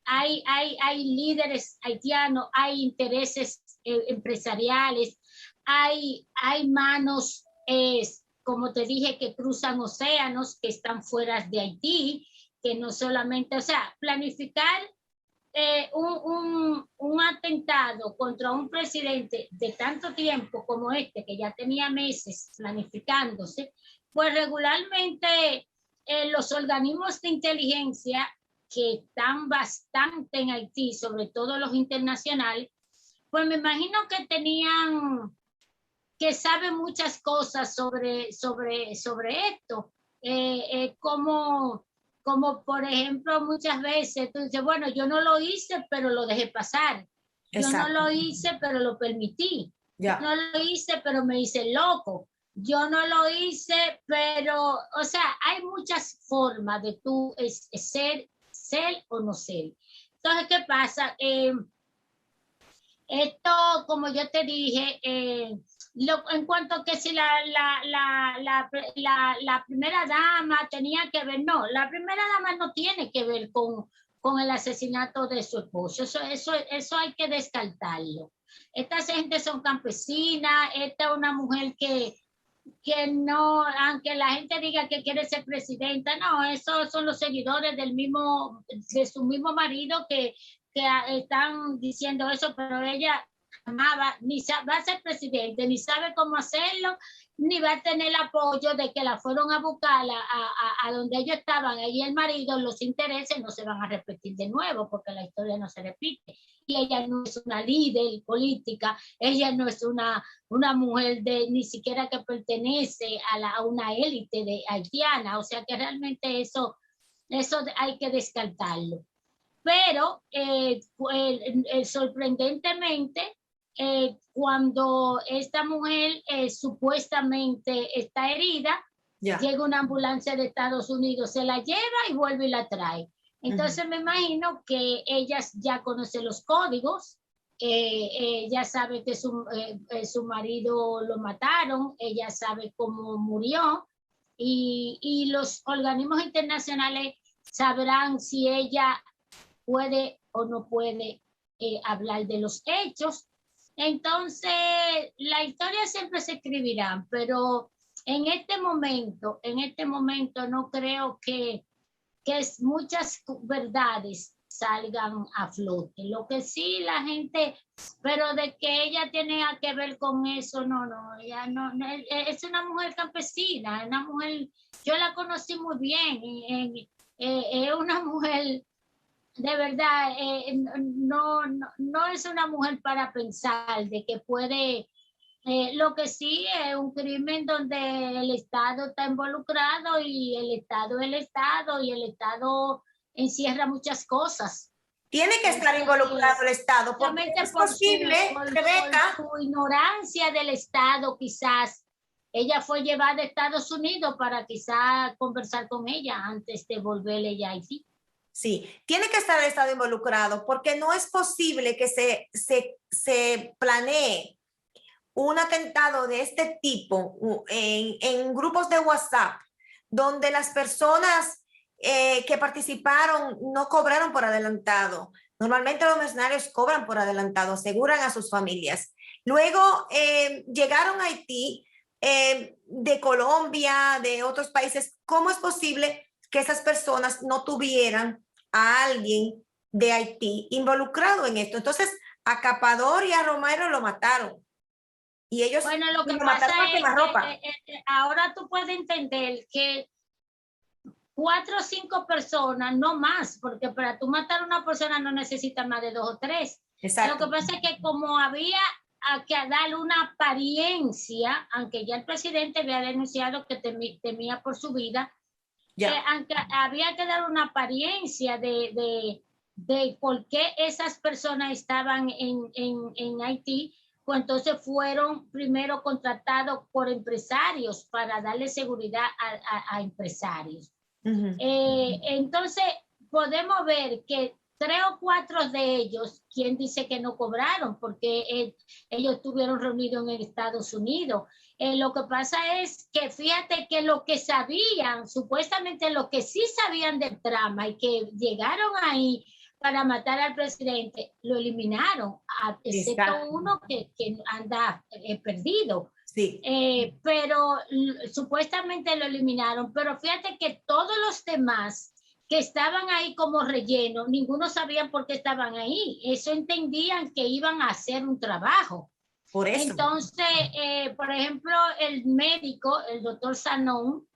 Speaker 2: hay líderes haitianos, hay intereses empresariales, hay manos, como te dije, que cruzan océanos, que están fuera de Haití, que no solamente, o sea, planificar un atentado contra un presidente de tanto tiempo como este, que ya tenía meses planificándose, pues regularmente los organismos de inteligencia que están bastante en Haití, sobre todo los internacionales, pues me imagino que que saben muchas cosas sobre esto, como por ejemplo muchas veces tú dices, bueno, yo no lo hice, pero lo dejé pasar. Yo no lo hice, pero lo permití. Yo no lo hice, pero me hice loco. Yo no lo hice, pero, o sea, hay muchas formas de tú ser o no ser. Entonces, ¿qué pasa? Esto, como yo te dije, en cuanto a que si la primera dama tenía que ver, no, la primera dama no tiene que ver con el asesinato de su esposo, eso hay que descartarlo. Esta gente son campesinas, esta es una mujer que no, aunque la gente diga que quiere ser presidenta, no, esos son los seguidores de su mismo marido que están diciendo eso, pero ella amaba, ni va a ser presidente, ni sabe cómo hacerlo, ni va a tener el apoyo de que la fueron a buscar a donde ellos estaban, ahí el marido, los intereses no se van a repetir de nuevo, porque la historia no se repite. Y ella no es una líder política, ella no es una mujer ni siquiera que pertenece a una élite haitiana, o sea que realmente eso hay que descartarlo. Pero sorprendentemente, cuando esta mujer supuestamente está herida, llega una ambulancia de Estados Unidos, se la lleva y vuelve y la trae. Entonces me imagino que ella ya conoce los códigos, ella sabe que su marido lo mataron, ella sabe cómo murió y los organismos internacionales sabrán si ella puede o no puede hablar de los hechos. Entonces, la historia siempre se escribirá, pero en este momento no creo que muchas verdades salgan a flote. Lo que sí la gente, pero de que ella tiene que ver con eso, no, ella no, es una mujer campesina, una mujer, yo la conocí muy bien, es una mujer de verdad, no es una mujer para pensar de que puede, lo que sí es un crimen donde el Estado está involucrado y el Estado encierra muchas cosas.
Speaker 1: Tiene que estar involucrado el Estado, porque es posible, Rebeca,
Speaker 2: por su ignorancia del Estado, quizás ella fue llevada a Estados Unidos para quizás conversar con ella antes de volverle ya a Haití.
Speaker 1: Sí, tiene que estar el Estado involucrado, porque no es posible que se planee un atentado de este tipo en grupos de WhatsApp, donde las personas que participaron no cobraron por adelantado. Normalmente los mercenarios cobran por adelantado, aseguran a sus familias. Luego llegaron a Haití de Colombia, de otros países. ¿Cómo es posible que esas personas no tuvieran a alguien de Haití involucrado en esto? Entonces, a Capador y a Romero lo mataron. Y ellos
Speaker 2: lo que pasa es que ahora tú puedes entender que 4 o 5 personas, no más, porque para tú matar a una persona no necesitas más de 2 o 3. Exacto. Lo que pasa es que como había que darle una apariencia, aunque ya el presidente había denunciado que temía por su vida, aunque había que dar una apariencia de por qué esas personas estaban en Haití, pues entonces fueron primero contratados por empresarios para darle seguridad a empresarios. Entonces podemos ver que 3 o 4 de ellos, ¿quién dice que no cobraron? Porque ellos estuvieron reunidos en Estados Unidos. Lo que pasa es que fíjate que lo que sabían, supuestamente lo que sí sabían del trama y que llegaron ahí para matar al presidente, lo eliminaron, excepto uno que anda perdido.
Speaker 1: Sí.
Speaker 2: Pero supuestamente lo eliminaron, pero fíjate que todos los demás que estaban ahí como relleno, ninguno sabía por qué estaban ahí. Eso entendían que iban a hacer un trabajo.
Speaker 1: Por eso.
Speaker 2: Entonces, por ejemplo, el médico, el doctor Sanón,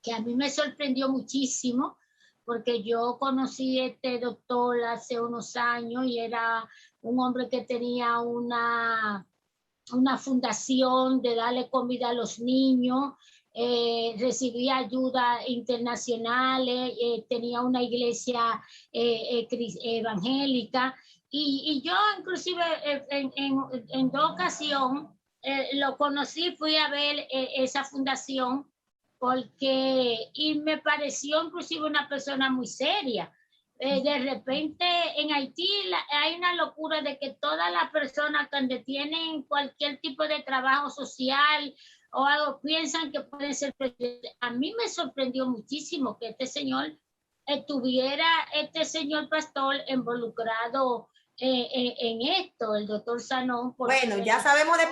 Speaker 2: que a mí me sorprendió muchísimo, porque yo conocí a este doctor hace unos años y era un hombre que tenía una fundación de darle comida a los niños. recibía ayuda internacional, tenía una iglesia evangélica, y yo inclusive en 2 ocasiones lo conocí, fui a ver esa fundación, y me pareció inclusive una persona muy seria. De repente en Haití hay una locura de que todas las personas que tienen cualquier tipo de trabajo social o algo piensan que pueden ser presidentes. A mí me sorprendió muchísimo que este señor señor pastor involucrado en esto, el doctor Sanón.
Speaker 1: Bueno, ya sabemos de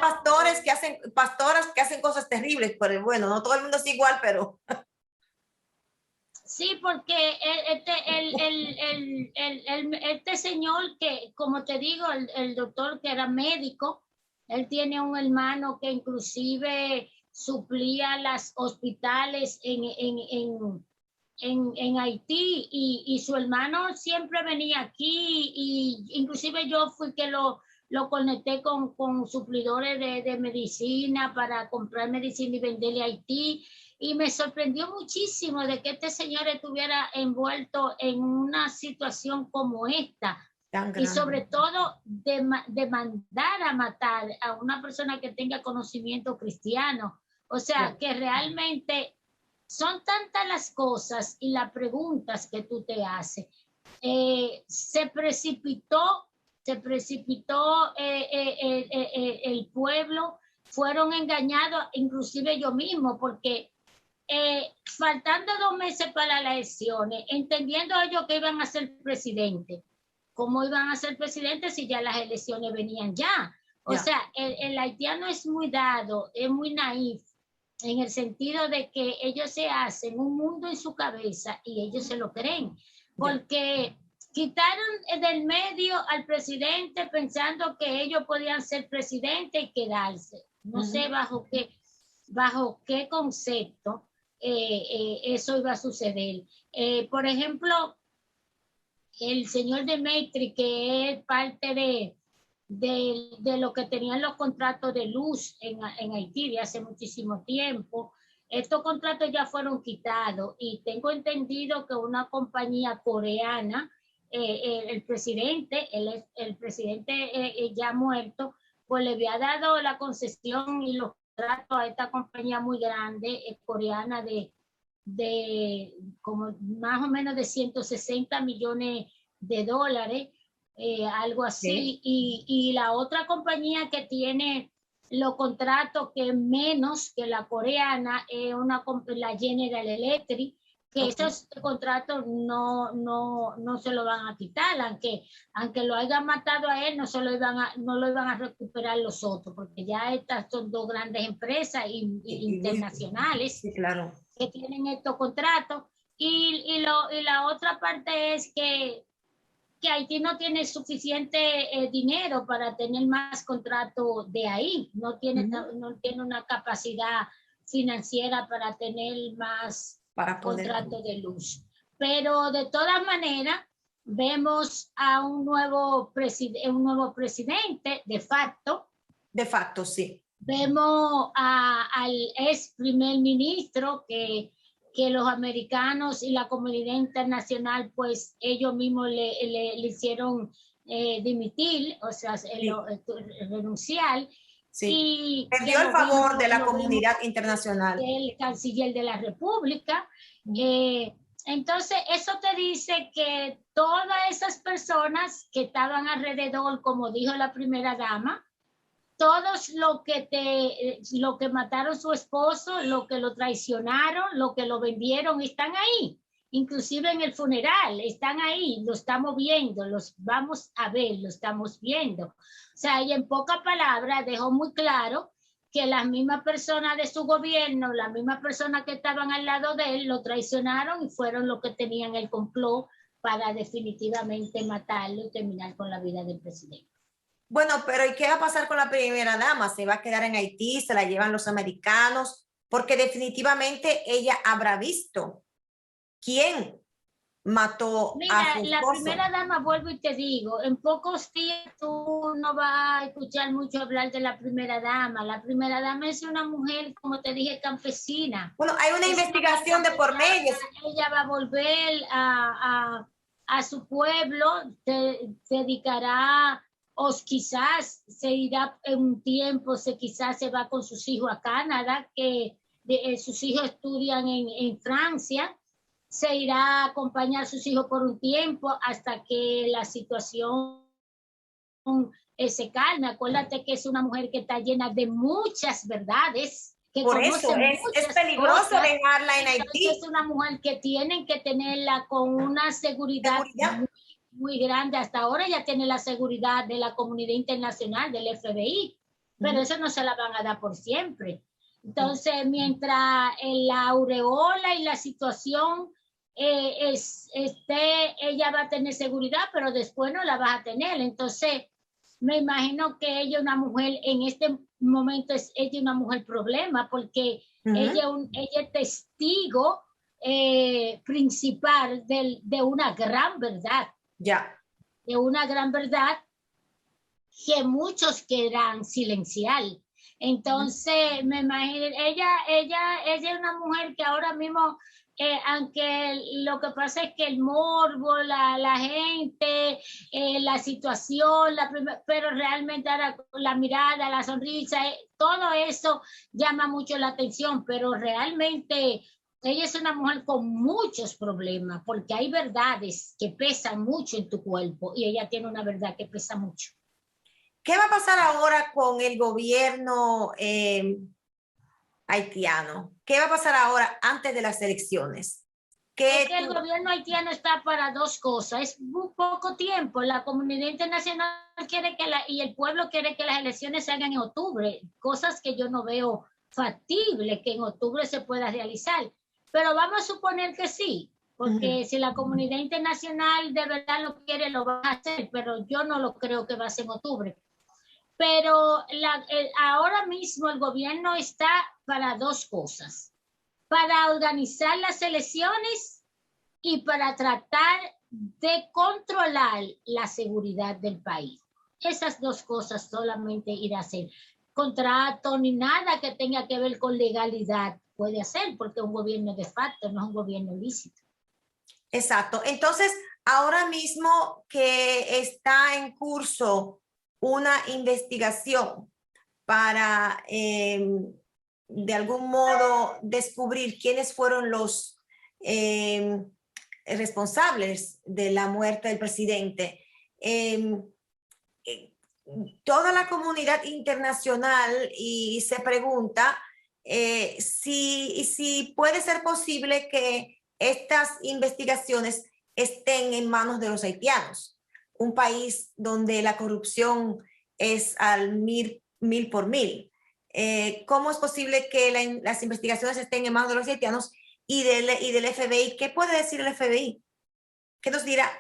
Speaker 1: pastoras que hacen cosas terribles, pero bueno, no todo el mundo es igual, pero
Speaker 2: sí, porque este señor que, como te digo, el doctor que era médico, él tiene un hermano que inclusive suplía los hospitales en Haití, y su hermano siempre venía aquí, y inclusive yo fui que lo conecté con suplidores de medicina para comprar medicina y venderle a Haití. Y me sorprendió muchísimo de que este señor estuviera envuelto en una situación como esta. Y sobre todo de mandar a matar a una persona que tenga conocimiento cristiano. O sea, que realmente son tantas las cosas y las preguntas que tú te haces. Se precipitó el pueblo, fueron engañados, inclusive yo mismo, porque faltando 2 meses para las elecciones, entendiendo ellos que iban a ser presidente, ¿cómo iban a ser presidente si ya las elecciones venían ya? O sea, el haitiano es muy dado, es muy naif, en el sentido de que ellos se hacen un mundo en su cabeza y ellos se lo creen, porque quitaron del medio al presidente pensando que ellos podían ser presidente y quedarse. No sé bajo qué concepto eso iba a suceder. Por ejemplo, el señor Demetri, que es parte de lo que tenían los contratos de luz en Haití de hace muchísimo tiempo, estos contratos ya fueron quitados, y tengo entendido que una compañía coreana, el presidente ya muerto, pues le había dado la concesión y los contratos a esta compañía muy grande coreana de como más o menos de 160 millones de dólares, algo así. Y la otra compañía que tiene los contratos que menos que la coreana es la General Electric, que esos contratos no se lo van a quitar, aunque lo hayan matado a él, no lo iban a recuperar los otros, porque ya estas son 2 grandes empresas internacionales,
Speaker 1: sí, claro,
Speaker 2: que tienen estos contratos. Y la otra parte es que Haití no tiene suficiente dinero para tener más contratos de ahí, no tiene una capacidad financiera para tener más contratos de luz. Pero de todas maneras, vemos a un nuevo presidente de facto.
Speaker 1: De facto, sí.
Speaker 2: Vemos al ex primer ministro que los americanos y la comunidad internacional, pues ellos mismos le hicieron dimitir, o sea, renunciar.
Speaker 1: Sí. Perdió el favor de la comunidad internacional.
Speaker 2: El canciller de la República. Entonces, eso te dice que todas esas personas que estaban alrededor, como dijo la primera dama, todos lo que mataron a su esposo, lo que lo traicionaron, lo que lo vendieron, están ahí. Inclusive en el funeral, están ahí, lo estamos viendo, los vamos a ver, lo estamos viendo. O sea, y en pocas palabras dejó muy claro que las mismas personas de su gobierno, las mismas personas que estaban al lado de él, lo traicionaron y fueron los que tenían el complot para definitivamente matarlo y terminar con la vida del presidente.
Speaker 1: Bueno, pero ¿y qué va a pasar con la primera dama? ¿Se va a quedar en Haití? ¿Se la llevan los americanos? Porque definitivamente ella habrá visto quién mató a
Speaker 2: Mira,
Speaker 1: su
Speaker 2: la
Speaker 1: esposo.
Speaker 2: primera dama, vuelvo y te digo, en pocos días tú no vas a escuchar mucho hablar de la primera dama. La primera dama es una mujer, como te dije, campesina.
Speaker 1: Bueno, hay una investigación de por medio.
Speaker 2: Ella va a volver a su pueblo, se dedicará, o quizás se irá en un tiempo, quizás se va con sus hijos a Canadá, que sus hijos estudian en Francia, se irá a acompañar a sus hijos por un tiempo hasta que la situación se calme. Acuérdate que es una mujer que está llena de muchas verdades, que
Speaker 1: por
Speaker 2: conoce
Speaker 1: eso es peligroso
Speaker 2: cosas.
Speaker 1: dejarla en
Speaker 2: Entonces,
Speaker 1: Haití.
Speaker 2: es una mujer que tienen que tenerla con una seguridad muy grande. Hasta ahora ya tiene la seguridad de la comunidad internacional, del FBI, pero eso no se la van a dar por siempre. Entonces, mientras la aureola y la situación ella va a tener seguridad, pero después no la va a tener. Entonces, me imagino que ella es una mujer, en este momento ella una mujer problema, porque ella es testigo principal de una gran verdad.
Speaker 1: Ya.
Speaker 2: De una gran verdad que muchos querrán silenciar. Entonces, me imagino, ella es una mujer que ahora mismo, aunque lo que pasa es que el morbo, la gente, la situación, pero realmente ahora la mirada, la sonrisa, todo eso llama mucho la atención, pero realmente ella es una mujer con muchos problemas, porque hay verdades que pesan mucho en tu cuerpo y ella tiene una verdad que pesa mucho.
Speaker 1: ¿Qué va a pasar ahora con el gobierno haitiano? ¿Qué va a pasar ahora antes de las elecciones?
Speaker 2: Es que el gobierno haitiano está para dos cosas. Es muy poco tiempo. La comunidad internacional quiere y el pueblo quiere que las elecciones se hagan en octubre, cosas que yo no veo factibles que en octubre se pueda realizar. Pero vamos a suponer que sí, porque si la comunidad internacional de verdad lo quiere, lo va a hacer, pero yo no lo creo que va a ser en octubre. Pero ahora mismo el gobierno está para dos cosas: para organizar las elecciones y para tratar de controlar la seguridad del país. Esas dos cosas solamente irá a hacer. Contrato ni nada que tenga que ver con legalidad puede hacer, porque es un gobierno de facto, no es un gobierno lícito.
Speaker 1: Exacto. Entonces, ahora mismo que está en curso una investigación para de algún modo descubrir quiénes fueron los responsables de la muerte del presidente. Toda la comunidad internacional y se pregunta si puede ser posible que estas investigaciones estén en manos de los haitianos, un país donde la corrupción es al mil por mil. ¿Cómo es posible que las investigaciones estén en manos de los haitianos y del FBI? ¿Qué puede decir el FBI? ¿Qué nos dirá?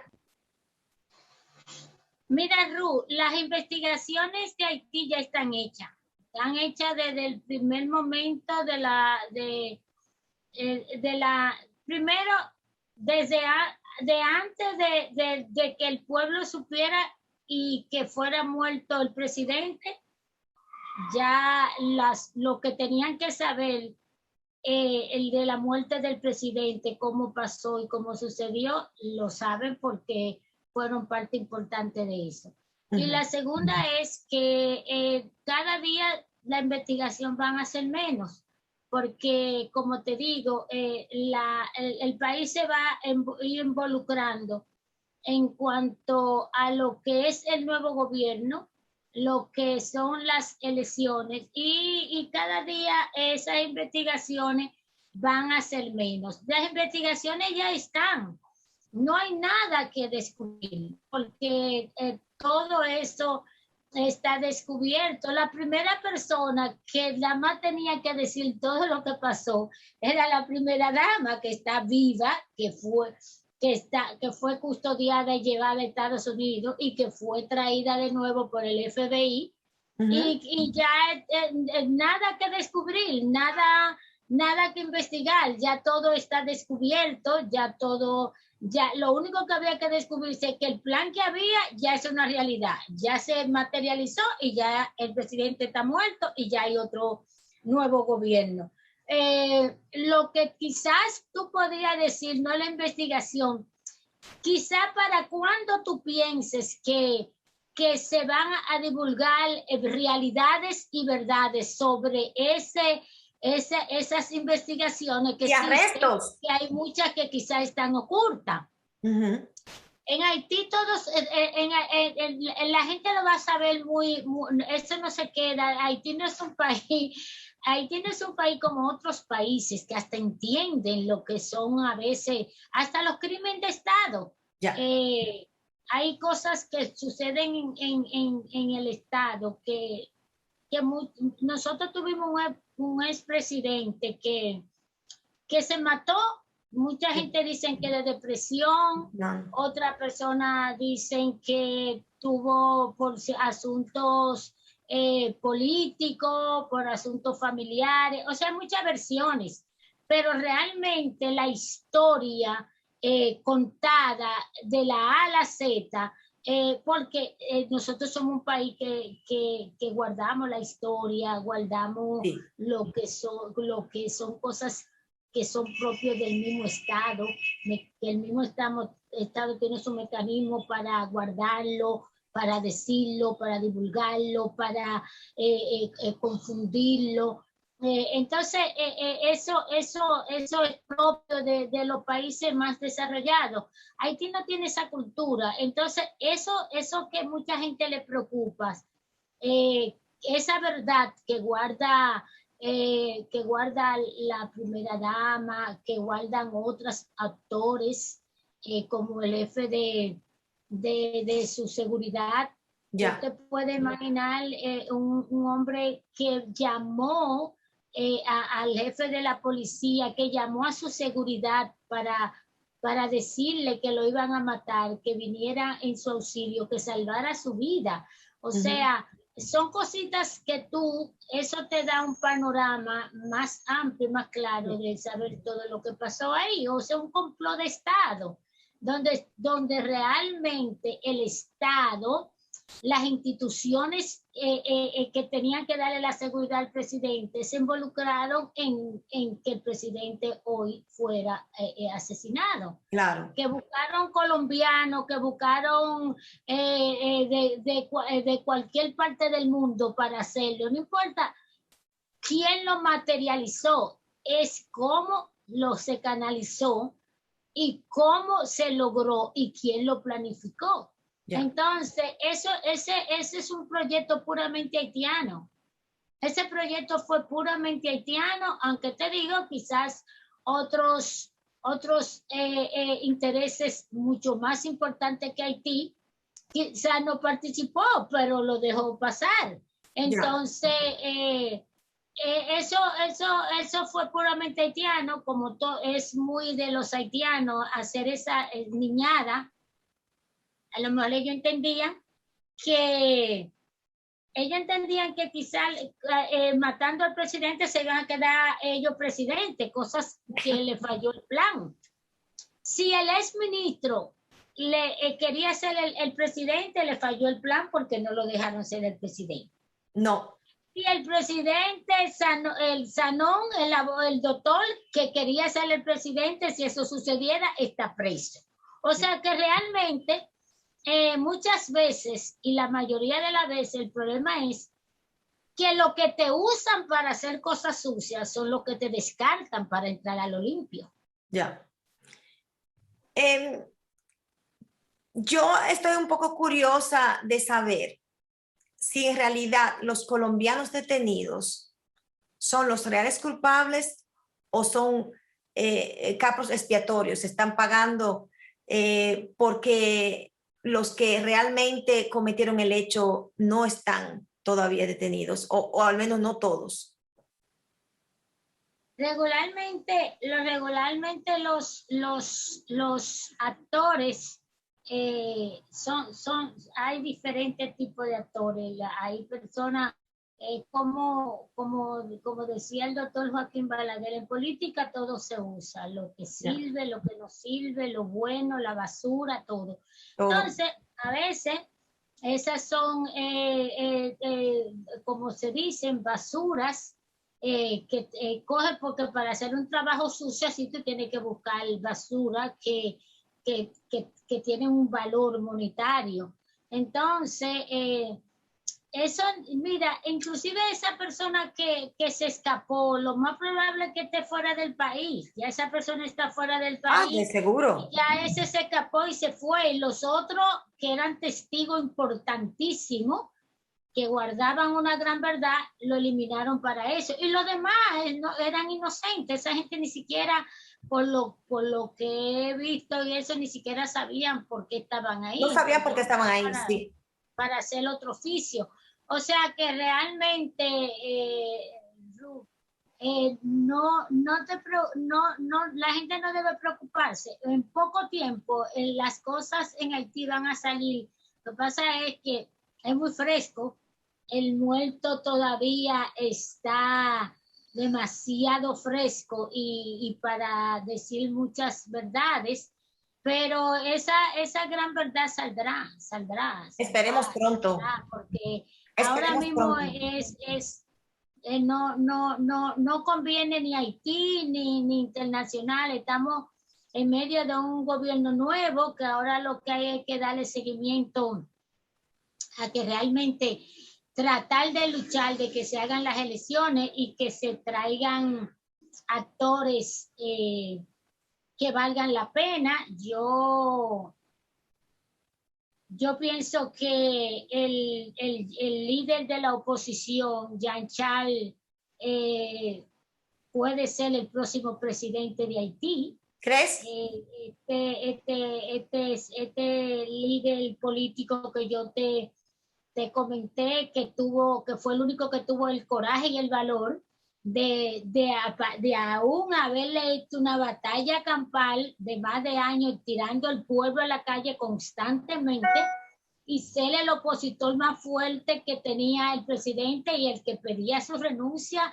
Speaker 2: Mira, Ru, las investigaciones de Haití ya están hechas. Están hechas desde el primer momento primero, desde antes de que el pueblo supiera y que fuera muerto el presidente, ya lo que tenían que saber el de la muerte del presidente, cómo pasó y cómo sucedió, lo saben porque fueron parte importante de eso. Y la segunda es que cada día la investigación van a ser menos, porque como te digo, el país se va a ir involucrando en cuanto a lo que es el nuevo gobierno, lo que son las elecciones, y cada día esas investigaciones van a ser menos. Las investigaciones ya están, no hay nada que descubrir, porque todo eso está descubierto. La primera persona que nada más tenía que decir todo lo que pasó era la primera dama, que está viva, que fue custodiada y llevada a Estados Unidos y que fue traída de nuevo por el FBI. Y ya nada que descubrir, nada que investigar, ya todo está descubierto, ya todo ya lo único que había que descubrirse es que el plan que había ya es una realidad, ya se materializó y ya el presidente está muerto y ya hay otro nuevo gobierno. Lo que quizás tú podrías decir, no la investigación, quizá para cuando tú pienses que se van a divulgar realidades y verdades sobre esas investigaciones que
Speaker 1: y arrestos.
Speaker 2: que hay muchas que quizás están ocultas. En Haití todos, la gente lo va a saber eso no se queda, Haití no es un país, Haití no es un país como otros países que hasta entienden lo que son a veces, hasta los crímenes de Estado.
Speaker 1: Ya.
Speaker 2: Hay cosas que suceden en el Estado que nosotros tuvimos un expresidente que se mató. Mucha gente dice que de depresión, otra persona dicen que tuvo por asuntos políticos, por asuntos familiares, o sea, muchas versiones, pero realmente la historia contada de la A a la Z, porque nosotros somos un país que guardamos la historia, guardamos lo que son cosas que son propios del mismo Estado, que el mismo Estado tiene su mecanismo para guardarlo, para decirlo, para divulgarlo, para confundirlo. Entonces, eso es propio de los países más desarrollados. Haití no tiene esa cultura. Entonces, eso que mucha gente le preocupa, esa verdad que guarda la primera dama, que guardan otros actores, como el jefe de su seguridad.
Speaker 1: Ya.
Speaker 2: Usted puede imaginar un hombre que llamó al jefe de la policía, que llamó a su seguridad para decirle que lo iban a matar, que viniera en su auxilio, que salvara su vida. O sea, son cositas que eso te da un panorama más amplio, más claro de saber todo lo que pasó ahí. O sea, un complot de Estado, donde realmente el Estado, las instituciones que tenían que darle la seguridad al presidente se involucraron en que el presidente hoy fuera asesinado.
Speaker 1: Claro.
Speaker 2: Que buscaron colombianos, que buscaron de cualquier parte del mundo para hacerlo. No importa quién lo materializó, es cómo se canalizó y cómo se logró y quién lo planificó. Yeah. Entonces, ese es un proyecto puramente haitiano. Ese proyecto fue puramente haitiano, aunque te digo, quizás otros intereses mucho más importantes que Haití, quizás no participó, pero lo dejó pasar. Entonces, eso fue puramente haitiano, como es muy de los haitianos hacer esa niñada. A lo mejor ellos entendían que quizás matando al presidente se iban a quedar ellos presidentes, cosas que le falló el plan. Si el exministro quería ser el presidente, le falló el plan porque no lo dejaron ser el presidente.
Speaker 1: No.
Speaker 2: Si el presidente, el doctor que quería ser el presidente, si eso sucediera, está preso. O sea que realmente muchas veces, y la mayoría de las veces, el problema es que lo que te usan para hacer cosas sucias son los que te descartan para entrar a lo limpio.
Speaker 1: Ya. Yo estoy un poco curiosa de saber si en realidad los colombianos detenidos son los reales culpables o son capos expiatorios, están pagando porque los que realmente cometieron el hecho no están todavía detenidos, o al menos no todos.
Speaker 2: Regularmente los actores hay diferentes tipos de actores. Hay personas como decía el doctor Joaquín Balaguer, en política todo se usa, lo que sirve, lo que no sirve, lo bueno, la basura, todo. Entonces, a veces esas son, como se dicen, basuras que coge, porque para hacer un trabajo sucio así tú tienes que buscar basura que tienen un valor monetario. Entonces, eso, mira, inclusive esa persona que se escapó, lo más probable es que esté fuera del país. Ya esa persona está fuera del país.
Speaker 1: De seguro.
Speaker 2: Ya ese se escapó y se fue. Y los otros, que eran testigos importantísimos, que guardaban una gran verdad, lo eliminaron para eso. Y los demás no, eran inocentes. Esa gente ni siquiera, por lo que he visto y eso, ni siquiera sabían por qué estaban ahí.
Speaker 1: No sabían por qué estaban ahí, sí.
Speaker 2: Para hacer otro oficio. O sea que realmente la gente no debe preocuparse. En poco tiempo las cosas en Haití van a salir. Lo que pasa es que es muy fresco. El muerto todavía está demasiado fresco y para decir muchas verdades, pero esa gran verdad saldrá.
Speaker 1: Esperemos pronto.
Speaker 2: Porque ahora mismo no conviene ni Haití ni internacional. Estamos en medio de un gobierno nuevo que ahora lo que hay es que darle seguimiento a que realmente tratar de luchar de que se hagan las elecciones y que se traigan actores que valgan la pena. Yo pienso que el líder de la oposición, Jean Charles, puede ser el próximo presidente de Haití.
Speaker 1: ¿Crees?
Speaker 2: Este líder político que yo te comenté, que fue el único que tuvo el coraje y el valor de aún haberle hecho una batalla campal de más de años, tirando al pueblo a la calle constantemente, y ser el opositor más fuerte que tenía el presidente y el que pedía su renuncia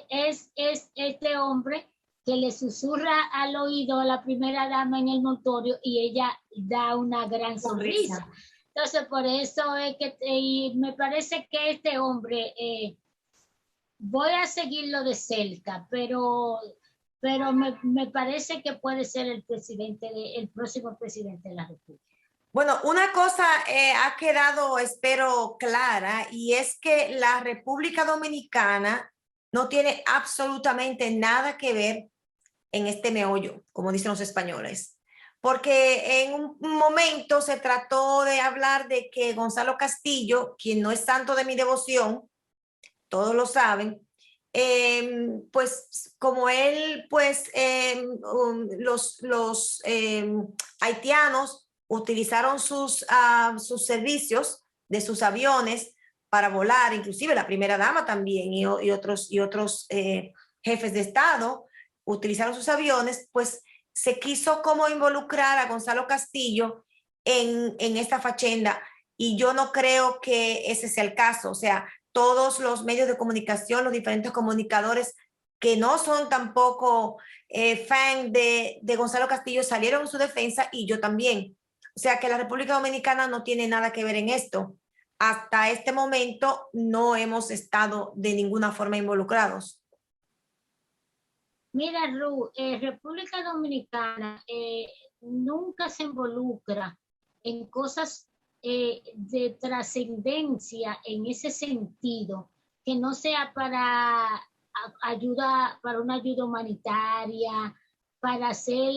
Speaker 2: es este hombre que le susurra al oído a la primera dama en el notorio y ella da una gran sonrisa. Entonces, por eso es que y me parece que este hombre, voy a seguirlo de cerca, pero me parece que puede ser el próximo presidente de la República.
Speaker 1: Bueno, una cosa ha quedado, espero, clara, y es que la República Dominicana no tiene absolutamente nada que ver en este meollo, como dicen los españoles. Porque en un momento se trató de hablar de que Gonzalo Castillo, quien no es santo de mi devoción, todos lo saben, pues como él, pues los haitianos utilizaron sus servicios de sus aviones para volar, inclusive la primera dama también y otros jefes de Estado utilizaron sus aviones, pues se quiso como involucrar a Gonzalo Castillo en esta fachenda, y yo no creo que ese sea el caso. O sea, todos los medios de comunicación, los diferentes comunicadores que no son tampoco fan de Gonzalo Castillo salieron en su defensa, y yo también. O sea que la República Dominicana no tiene nada que ver en esto. Hasta este momento no hemos estado de ninguna forma involucrados.
Speaker 2: Mira, Ru, República Dominicana nunca se involucra en cosas de trascendencia en ese sentido, que no sea para una ayuda humanitaria, para ser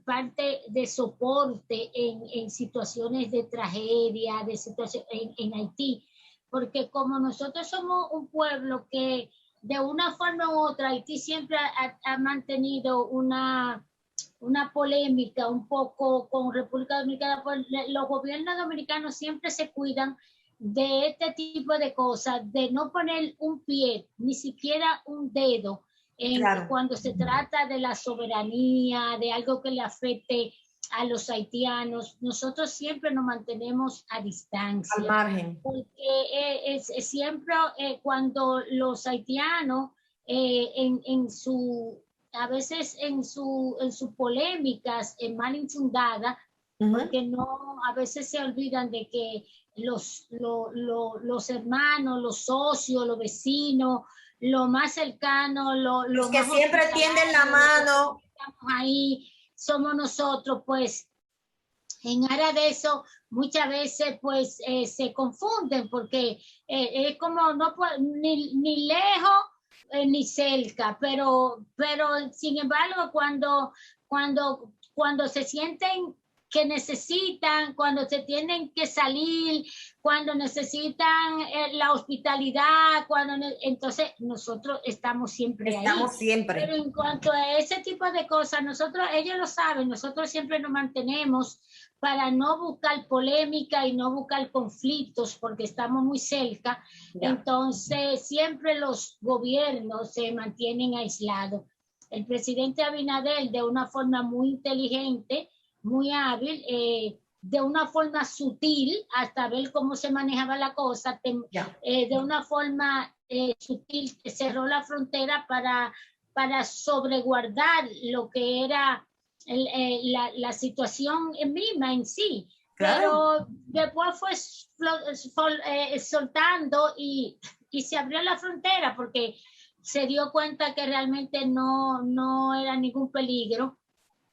Speaker 2: parte de soporte en situaciones de tragedia, de situación en Haití, porque como nosotros somos un pueblo que de una forma u otra, Haití siempre ha mantenido una polémica un poco con República Dominicana. Pues los gobiernos dominicanos siempre se cuidan de este tipo de cosas, de no poner un pie, ni siquiera un dedo, claro, cuando se trata de la soberanía, de algo que le afecte a los haitianos, nosotros siempre nos mantenemos a distancia.
Speaker 1: Al margen.
Speaker 2: Porque siempre cuando los haitianos a veces en sus polémicas mal infundadas, porque no, a veces se olvidan de que los hermanos, los socios, los vecinos, lo más cercano,
Speaker 1: Los que
Speaker 2: más
Speaker 1: siempre tienden la mano.
Speaker 2: Estamos ahí, somos nosotros, pues en área de eso muchas veces pues se confunden porque es como no ni lejos ni cerca, pero sin embargo cuando se sienten que necesitan, cuando se tienen que salir, cuando necesitan la hospitalidad, entonces nosotros estamos siempre ahí.
Speaker 1: Estamos siempre.
Speaker 2: Pero en cuanto a ese tipo de cosas, ellos lo saben, nosotros siempre nos mantenemos para no buscar polémica y no buscar conflictos porque estamos muy cerca. Ya. Entonces, siempre los gobiernos se mantienen aislados. El presidente Abinader, de una forma muy inteligente, muy hábil, de una forma sutil, hasta ver cómo se manejaba la cosa, de una forma sutil, cerró la frontera para sobreguardar lo que era la situación misma en sí. Claro. Pero después fue soltando y se abrió la frontera porque se dio cuenta que realmente no era ningún peligro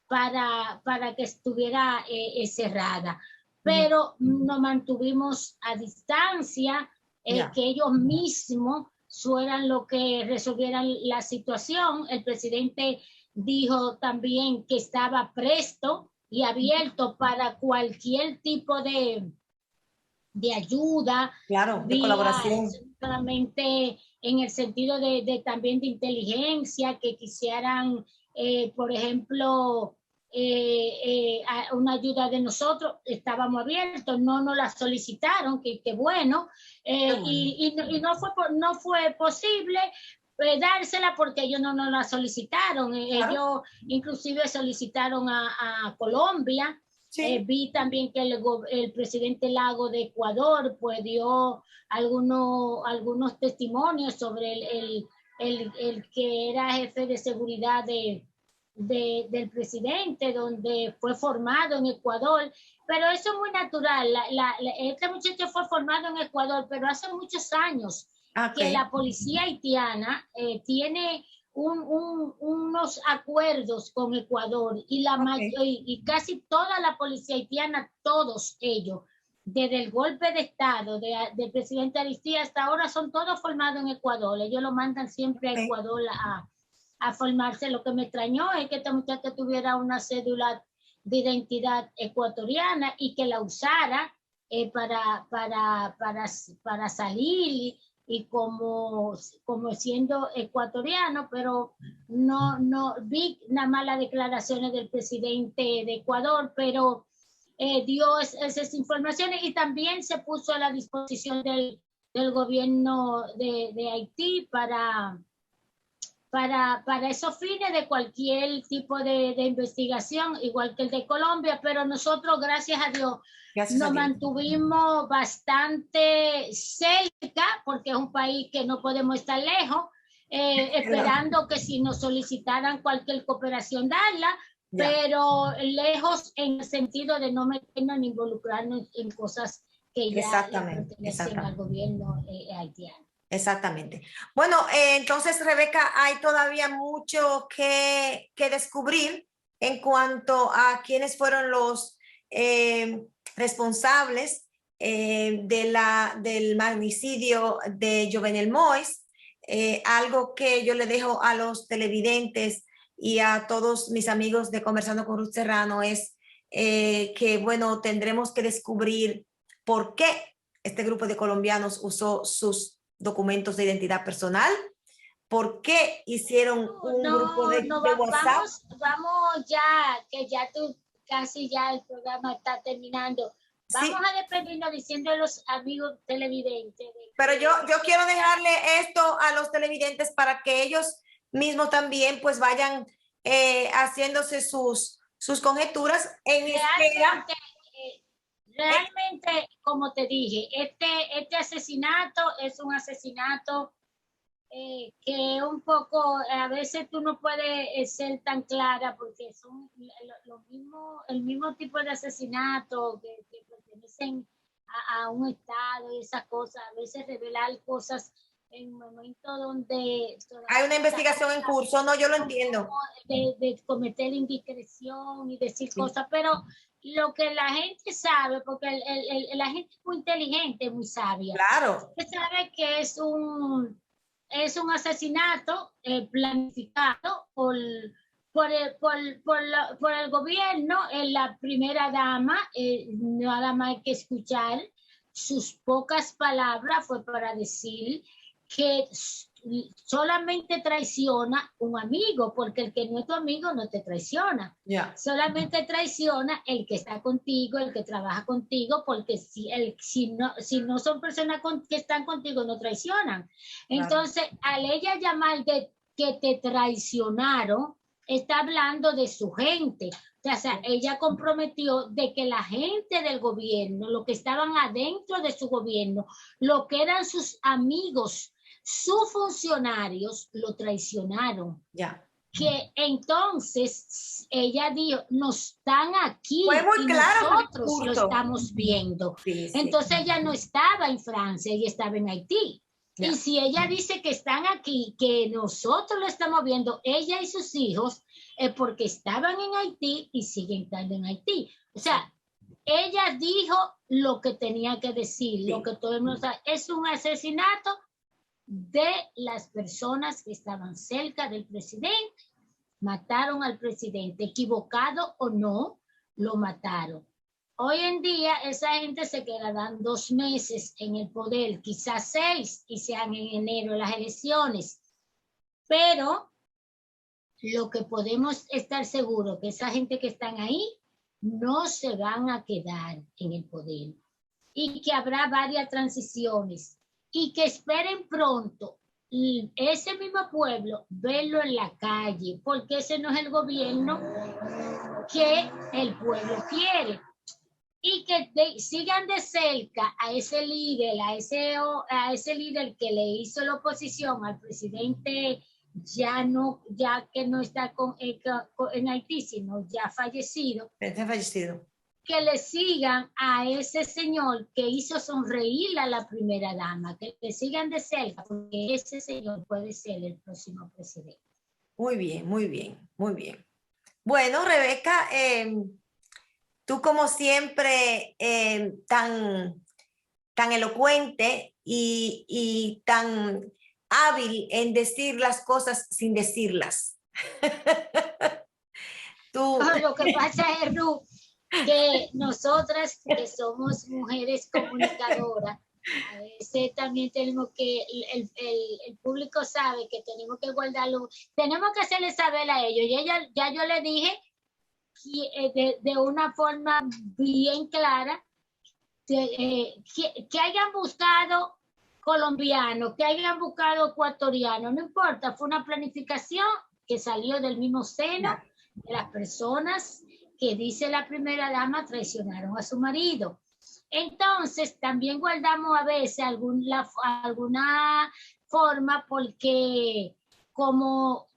Speaker 2: para que estuviera cerrada. Pero nos mantuvimos a distancia, que ellos mismos fueran lo que resolvieran la situación. El presidente dijo también que estaba presto y abierto para cualquier tipo de ayuda.
Speaker 1: Claro, de colaboración.
Speaker 2: Solamente en el sentido también de inteligencia, que quisieran, por ejemplo, una ayuda de nosotros, estábamos abiertos, no nos la solicitaron, que bueno, y no fue posible dársela porque ellos no nos la solicitaron. Claro. Ellos inclusive solicitaron a Colombia. Sí. Vi también que el presidente Lago de Ecuador pues dio algunos testimonios sobre el que era jefe de seguridad del presidente, donde fue formado en Ecuador, pero eso es muy natural. Este muchacho fue formado en Ecuador, pero hace muchos años que la policía haitiana tiene unos acuerdos con Ecuador y casi toda la policía haitiana, todos ellos, desde el golpe de Estado del presidente Aristide hasta ahora, son todos formados en Ecuador. Ellos lo mandan siempre a Ecuador a formarse. Lo que me extrañó es que esta muchacha tuviera una cédula de identidad ecuatoriana y que la usara para salir y como siendo ecuatoriano, pero no vi nada más las declaraciones del presidente de Ecuador, pero dio esas informaciones y también se puso a la disposición del gobierno de Haití para esos fines de cualquier tipo de investigación, igual que el de Colombia, pero nosotros, gracias a Dios, nos mantuvimos bastante cerca, porque es un país que no podemos estar lejos, esperando que si nos solicitaran cualquier cooperación, darla, pero lejos en el sentido de no meternos ni involucrarnos en cosas que ya pertenecen al gobierno haitiano.
Speaker 1: Exactamente. Bueno, entonces, Rebeca, hay todavía mucho que descubrir en cuanto a quiénes fueron los responsables del magnicidio de Jovenel Moïse. Algo que yo le dejo a los televidentes y a todos mis amigos de Conversando con Ruth Serrano es que, bueno, tendremos que descubrir por qué este grupo de colombianos usó sus documentos de identidad personal, por qué hicieron un grupo de WhatsApp.
Speaker 2: Vamos ya, que ya casi ya el programa está terminando. Vamos a despedirnos diciendo a los amigos televidentes.
Speaker 1: Pero yo quiero dejarle esto a los televidentes para que ellos mismos también pues vayan haciéndose sus sus conjeturas en espera.
Speaker 2: Realmente, como te dije, este asesinato es un asesinato que un poco, a veces tú no puedes ser tan clara porque son el mismo tipo de asesinato que pertenecen a un estado y esas cosas, a veces revelar cosas en momentos donde
Speaker 1: Hay una investigación en curso, no, yo lo entiendo.
Speaker 2: De cometer indiscreción y decir cosas, pero lo que la gente sabe, porque la gente es muy inteligente, muy sabia,
Speaker 1: claro,
Speaker 2: sabe que es un asesinato planificado por el gobierno. La primera dama, nada más hay que escuchar sus pocas palabras, fue para decir que solamente traiciona un amigo, porque el que no es tu amigo no te traiciona.
Speaker 1: Yeah.
Speaker 2: Solamente traiciona el que está contigo, el que trabaja contigo, porque si no son personas que están contigo, no traicionan. Entonces, al ella llamar de que te traicionaron, está hablando de su gente. O sea, ella comprometió de que la gente del gobierno, lo que estaban adentro de su gobierno, lo que eran sus amigos, sus funcionarios, lo traicionaron.
Speaker 1: Ya.
Speaker 2: Que entonces ella dijo, nos están aquí
Speaker 1: y
Speaker 2: claro, nosotros lo estamos viendo.
Speaker 1: Sí, sí.
Speaker 2: Entonces ella no estaba en Francia, ella estaba en Haití. Ya. Y si ella dice que están aquí, que nosotros lo estamos viendo, ella y sus hijos, es porque estaban en Haití y siguen estando en Haití. O sea, ella dijo lo que tenía que decir, sí. Lo que todo el mundo sabe. Es un asesinato de las personas que estaban cerca del presidente. Mataron al presidente, equivocado o no, lo mataron. Hoy en día esa gente se quedarán 2 meses en el poder, quizás 6, y sean en enero las elecciones. Pero lo que podemos estar seguros que esa gente que están ahí no se van a quedar en el poder y que habrá varias transiciones y que esperen pronto ese mismo pueblo verlo en la calle, porque ese no es el gobierno que el pueblo quiere. Y que sigan de cerca a ese líder, a ese líder que le hizo la oposición al presidente, ya que no está en Haití, sino ya fallecido.
Speaker 1: Está fallecido.
Speaker 2: Que le sigan a ese señor que hizo sonreír a la primera dama, que le sigan de cerca, porque ese señor puede ser el próximo presidente.
Speaker 1: Muy bien, muy bien, muy bien. Bueno, Rebeca, tú como siempre tan elocuente y tan hábil en decir las cosas sin decirlas.
Speaker 2: Tú... Lo que pasa es, Ruth, que nosotras que somos mujeres comunicadoras, a veces también tenemos que, el público sabe que tenemos que guardarlo, tenemos que hacerle saber a ellos, y ya yo le dije de una forma bien clara que hayan buscado colombianos, que hayan buscado ecuatorianos, no importa, fue una planificación que salió del mismo seno de las personas que dice la primera dama traicionaron a su marido. Entonces, también guardamos a veces alguna forma porque como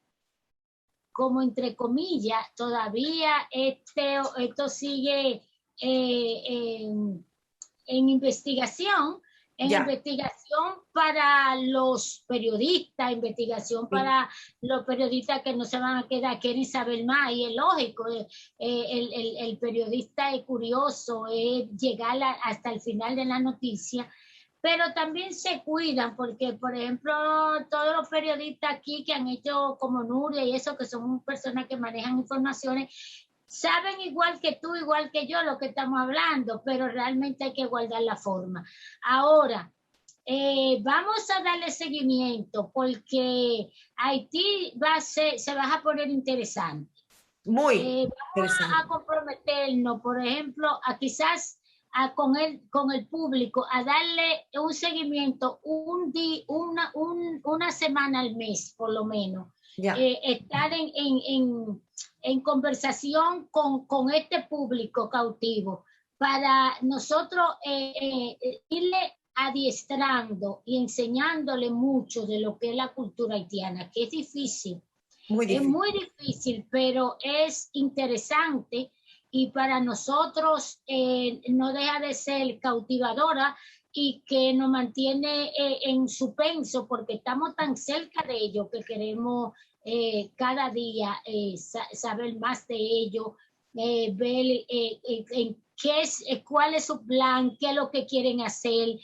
Speaker 2: entre comillas, todavía esto sigue en investigación, investigación para los periodistas, investigación para los periodistas que no se van a quedar, quieren saber más, y es lógico, el periodista es curioso, es llegar hasta el final de la noticia, pero también se cuidan porque, por ejemplo, todos los periodistas aquí que han hecho como Nuria y eso, que son personas que manejan informaciones, saben igual que tú, igual que yo lo que estamos hablando, pero realmente hay que guardar la forma. Ahora, vamos a darle seguimiento porque Haití se va a poner interesante.
Speaker 1: Muy
Speaker 2: vamos a comprometernos, por ejemplo, a quizás con el público, a darle un seguimiento una semana al mes, por lo menos, estar en conversación con este público cautivo para nosotros irle adiestrando y enseñándole mucho de lo que es la cultura haitiana, que es difícil.
Speaker 1: Muy difícil.
Speaker 2: Es muy difícil, pero es interesante y para nosotros no deja de ser cautivadora y que nos mantiene en suspenso porque estamos tan cerca de ello que queremos cada día saber más de ello, ver cuál es su plan, qué es lo que quieren hacer.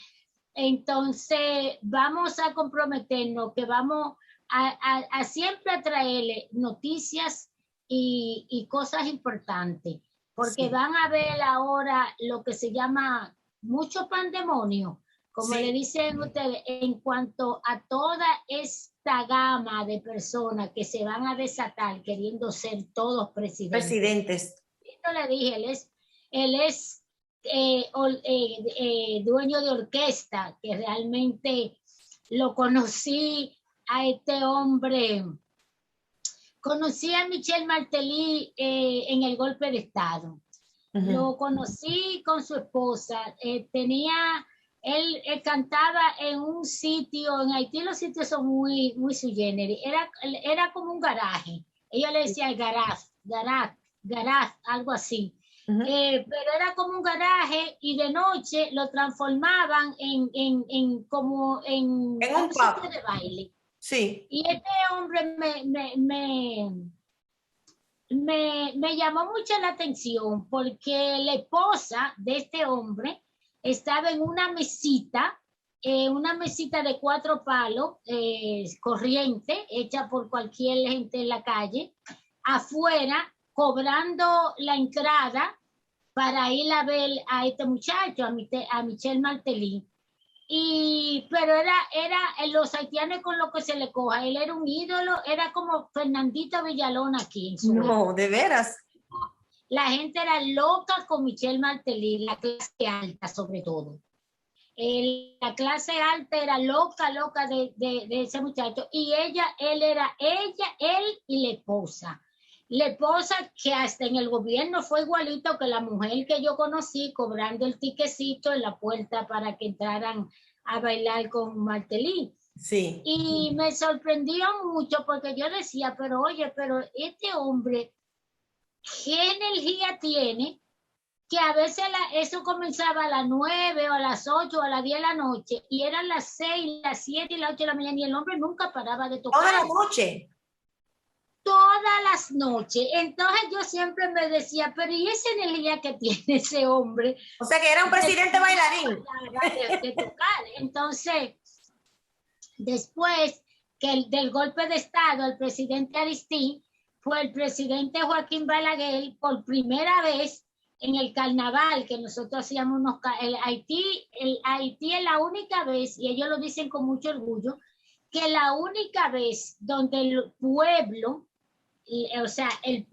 Speaker 2: Entonces vamos a comprometernos que vamos a siempre traerle noticias y cosas importantes, porque van a ver ahora lo que se llama mucho pandemonio, como le dicen ustedes, en cuanto a toda esta gama de personas que se van a desatar queriendo ser todos presidentes. Yo le dije, él es dueño de orquesta, que realmente lo conocí a este hombre. Conocí a Michel Martelly en el golpe de Estado. Lo conocí con su esposa. Él cantaba en un sitio, en Haití los sitios son muy sui generis. Era como un garaje. Ellos le decían garage, algo así. Pero era como un garaje y de noche lo transformaban en un sitio de baile.
Speaker 1: Sí.
Speaker 2: Y este hombre me llamó mucho la atención porque la esposa de este hombre estaba en una mesita de 4 palos, corriente, hecha por cualquier gente en la calle, afuera, cobrando la entrada para ir a ver a este muchacho, a Michel Martelly. Pero era los haitianos con lo que se le coja. Él era un ídolo, era como Fernandito Villalón aquí.
Speaker 1: No, de veras.
Speaker 2: La gente era loca con Michel Martelly, la clase alta sobre todo. La clase alta era loca de ese muchacho. Y él y la esposa. La esposa que hasta en el gobierno fue igualito que la mujer que yo conocí, cobrando el tiquecito en la puerta para que entraran a bailar con Martelly.
Speaker 1: Sí.
Speaker 2: Y me sorprendió mucho porque yo decía, pero este hombre, ¿qué energía tiene? Que a veces eso comenzaba a las 9 o a las 8 o a las 10 de la noche y eran las 6, las 7 y las 8 de la mañana y el hombre nunca paraba de tocar.
Speaker 1: ¿Toda la noche?
Speaker 2: Todas las noches. Entonces yo siempre me decía, pero ¿y esa energía que tiene ese hombre?
Speaker 1: O sea que era un presidente bailarín.
Speaker 2: De tocar. Entonces, después del golpe de Estado, el presidente Aristide, fue el presidente Joaquín Balaguer por primera vez en el carnaval que nosotros hacíamos Haití es la única vez, y ellos lo dicen con mucho orgullo, que la única vez donde el pueblo, el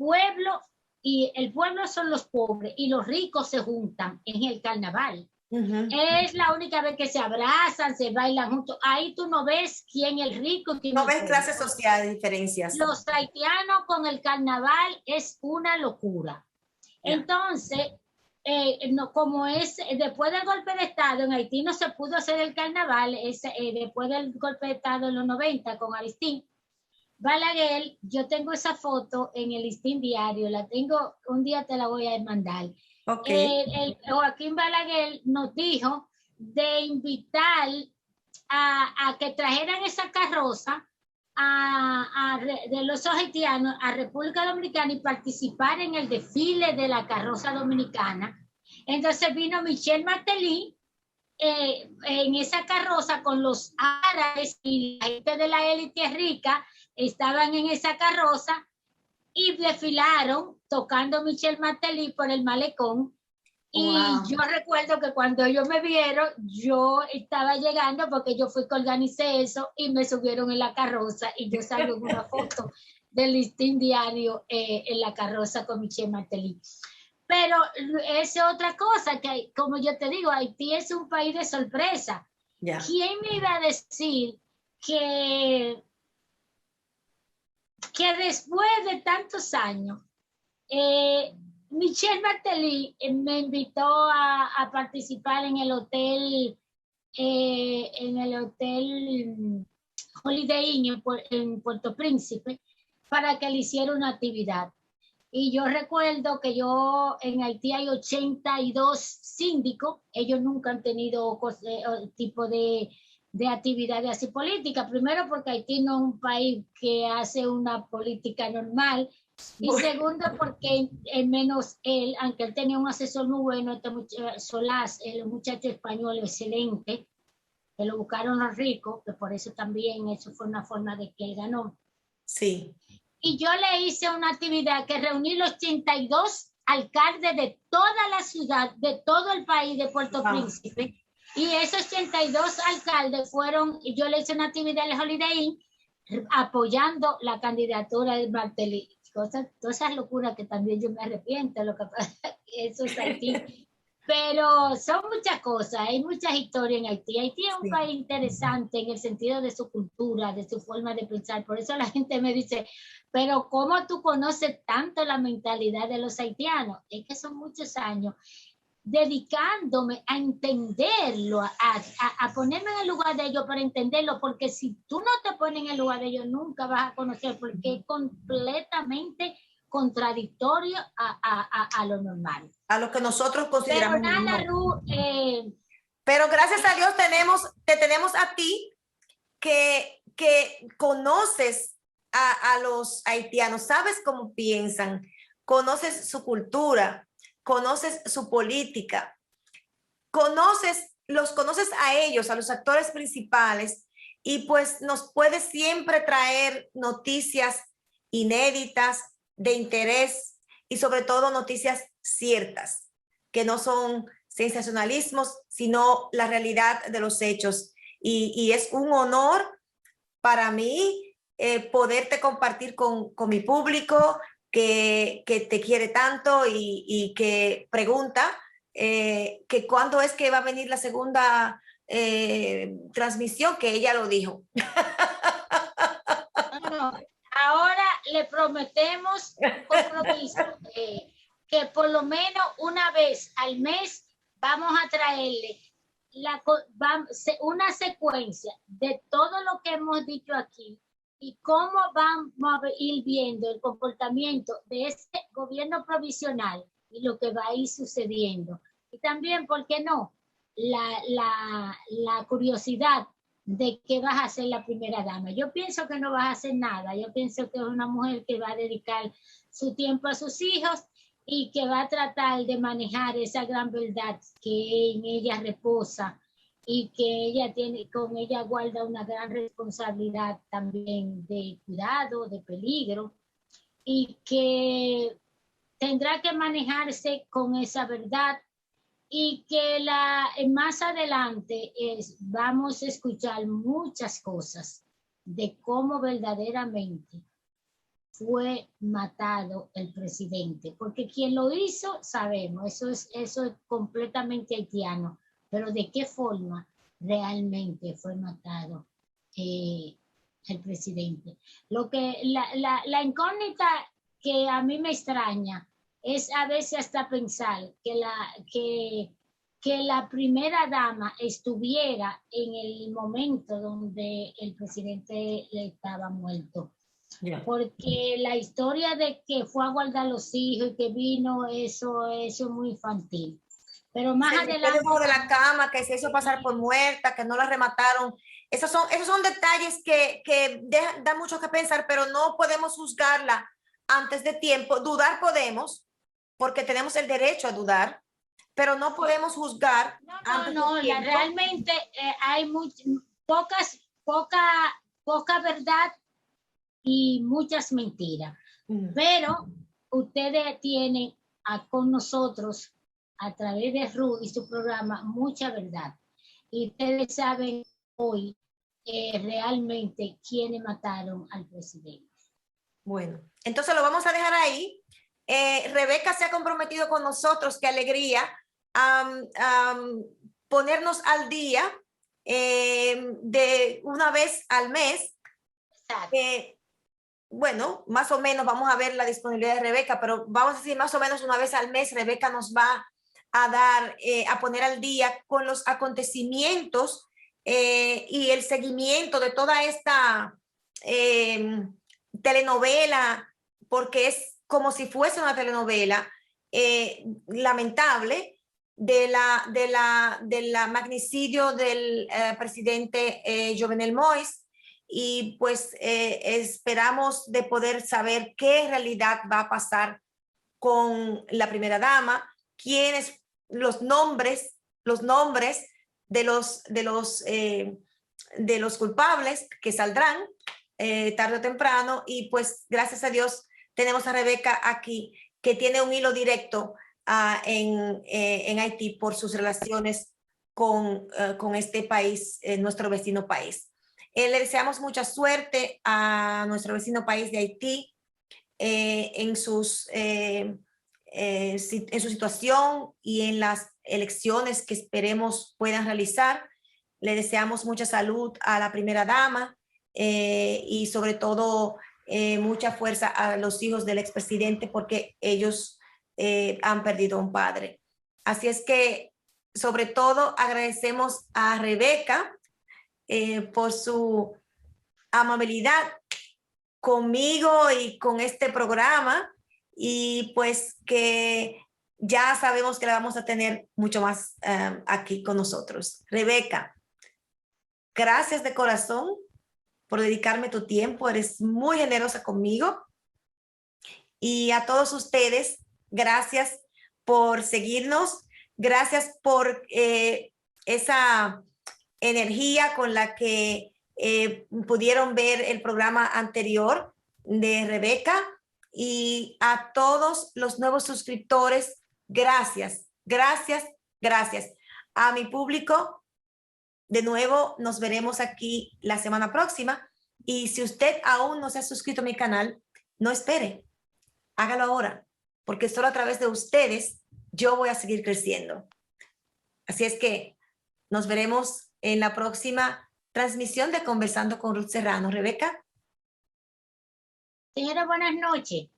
Speaker 2: pueblo son los pobres y los ricos se juntan en el carnaval. Es la única vez que se abrazan, se bailan juntos. Ahí tú no ves quién es el rico y quién
Speaker 1: no
Speaker 2: es
Speaker 1: ves clases sociales, diferencias.
Speaker 2: Los haitianos con el carnaval es una locura. Entonces, como después del golpe de Estado en Haití no se pudo hacer el carnaval, después del golpe de Estado en los 90 con Aristide Balaguer, yo tengo esa foto en el Listín Diario, la tengo, un día te la voy a mandar. Joaquín Balaguer nos dijo de invitar a que trajeran esa carroza de los haitianos a República Dominicana y participar en el desfile de la carroza dominicana. Entonces vino Michel Martelly en esa carroza con los árabes y la gente de la élite rica estaban en esa carroza y desfilaron tocando Michel Martelly por el malecón. Y yo recuerdo que cuando ellos me vieron, yo estaba llegando porque yo fui que organicé eso y me subieron en la carroza y yo salgo en una foto del Listín Diario en la carroza con Michel Martelly. Pero es otra cosa que, como yo te digo, Haití es un país de sorpresa. ¿Quién me iba a decir que que después de tantos años, Michelle Martelly me invitó a participar en el hotel Holiday Inn en Puerto Príncipe para que le hiciera una actividad. Y yo recuerdo que en Haití hay 82 síndicos, ellos nunca han tenido tipo de actividades así políticas. Primero porque Haití no es un país que hace una política normal. Y segundo porque menos él, aunque él tenía un asesor muy bueno, Solás, el muchacho español excelente, que lo buscaron los ricos, que por eso también eso fue una forma de que él ganó.
Speaker 1: Sí.
Speaker 2: Y yo le hice una actividad que reuní los 82 alcaldes de toda la ciudad, de todo el país de Puerto Príncipe. Y esos 82 alcaldes y yo le hice una actividad en el Holiday Inn apoyando la candidatura de Martelly. Todas esas locuras que también yo me arrepiento, lo que pasa eso es Haití. Pero son muchas cosas, hay muchas historias en Haití. Haití es un país interesante en el sentido de su cultura, de su forma de pensar. Por eso la gente me dice, pero ¿cómo tú conoces tanto la mentalidad de los haitianos? Es que son muchos años dedicándome a entenderlo, a ponerme en el lugar de ellos para entenderlo, porque si tú no te pones en el lugar de ellos, nunca vas a conocer, porque es completamente contradictorio a lo normal.
Speaker 1: A lo que nosotros consideramos.
Speaker 2: Pero nada,
Speaker 1: pero gracias a Dios te tenemos a ti que conoces a los haitianos, sabes cómo piensan, conoces su cultura, conoces su política, los conoces a ellos, a los actores principales, y pues nos puedes siempre traer noticias inéditas, de interés, y sobre todo noticias ciertas, que no son sensacionalismos, sino la realidad de los hechos. Y es un honor para mí poderte compartir con mi público que te quiere tanto y que pregunta que cuándo es que va a venir la segunda transmisión, que ella lo dijo.
Speaker 2: Ahora le prometemos un compromiso que por lo menos una vez al mes vamos a traerle una secuencia de todo lo que hemos dicho aquí y cómo vamos a ir viendo el comportamiento de este gobierno provisional y lo que va a ir sucediendo. Y también, ¿por qué no? La curiosidad de qué vas a hacer la primera dama. Yo pienso que no vas a hacer nada. Yo pienso que es una mujer que va a dedicar su tiempo a sus hijos y que va a tratar de manejar esa gran verdad que en ella reposa y que con ella guarda una gran responsabilidad también de cuidado, de peligro, y que tendrá que manejarse con esa verdad, y que más adelante vamos a escuchar muchas cosas de cómo verdaderamente fue matado el presidente, porque quien lo hizo sabemos, eso es completamente haitiano, pero de qué forma realmente fue matado el presidente. La incógnita que a mí me extraña es a veces hasta pensar que la primera dama estuviera en el momento donde el presidente estaba muerto. Yeah. Porque la historia de que fue a guardar los hijos y que vino, eso es muy infantil. Pero más adelante...
Speaker 1: de la cama, que se hizo pasar por muerta, que no la remataron. Esos son detalles que dan mucho que pensar, pero no podemos juzgarla antes de tiempo. Dudar podemos, porque tenemos el derecho a dudar, pero no podemos juzgar.
Speaker 2: Realmente hay poca verdad y muchas mentiras. Pero ustedes tienen con nosotros, a través de Ruth y su programa, mucha verdad. Y ustedes saben hoy realmente quiénes mataron al presidente.
Speaker 1: Bueno, entonces lo vamos a dejar ahí. Rebeca se ha comprometido con nosotros, qué alegría, ponernos al día de una vez al mes. bueno, más o menos vamos a ver la disponibilidad de Rebeca, pero vamos a decir más o menos una vez al mes Rebeca nos va a dar, a poner al día con los acontecimientos y el seguimiento de toda esta telenovela, porque es como si fuese una telenovela lamentable de la magnicidio del presidente Jovenel Moïse. Y pues esperamos de poder saber qué en realidad va a pasar con la primera dama, quiénes, los nombres de los culpables que saldrán tarde o temprano. Y pues gracias a Dios tenemos a Rebeca aquí, que tiene un hilo directo en Haití por sus relaciones con este país, nuestro vecino país. Le deseamos mucha suerte a nuestro vecino país de Haití en su situación y en las elecciones que esperemos puedan realizar. Le deseamos mucha salud a la primera dama y sobre todo mucha fuerza a los hijos del expresidente, porque ellos han perdido un padre. Así es que sobre todo agradecemos a Rebeca por su amabilidad conmigo y con este programa, y pues que ya sabemos que la vamos a tener mucho más aquí con nosotros. Rebeca, gracias de corazón por dedicarme tu tiempo, eres muy generosa conmigo. Y a todos ustedes, gracias por seguirnos, gracias por esa energía con la que pudieron ver el programa anterior de Rebeca, y a todos los nuevos suscriptores, gracias, gracias, gracias. A mi público, de nuevo, nos veremos aquí la semana próxima, y si usted aún no se ha suscrito a mi canal, no espere, hágalo ahora, porque solo a través de ustedes yo voy a seguir creciendo. Así es que nos veremos en la próxima transmisión de Conversando con Ruth Serrano. Rebeca.
Speaker 2: Señora, buenas noches.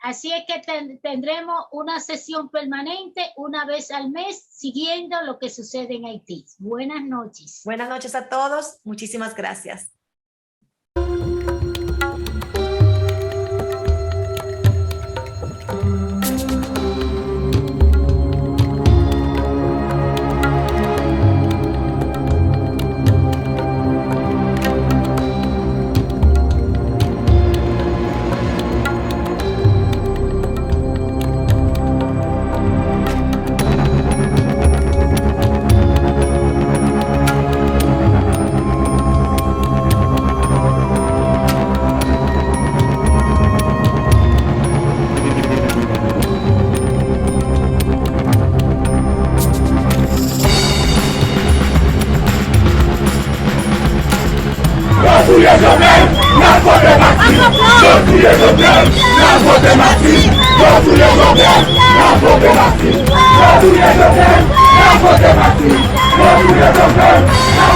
Speaker 2: Así es que tendremos una sesión permanente una vez al mes, siguiendo lo que sucede en Haití. Buenas noches.
Speaker 1: Buenas noches a todos. Muchísimas gracias.
Speaker 3: La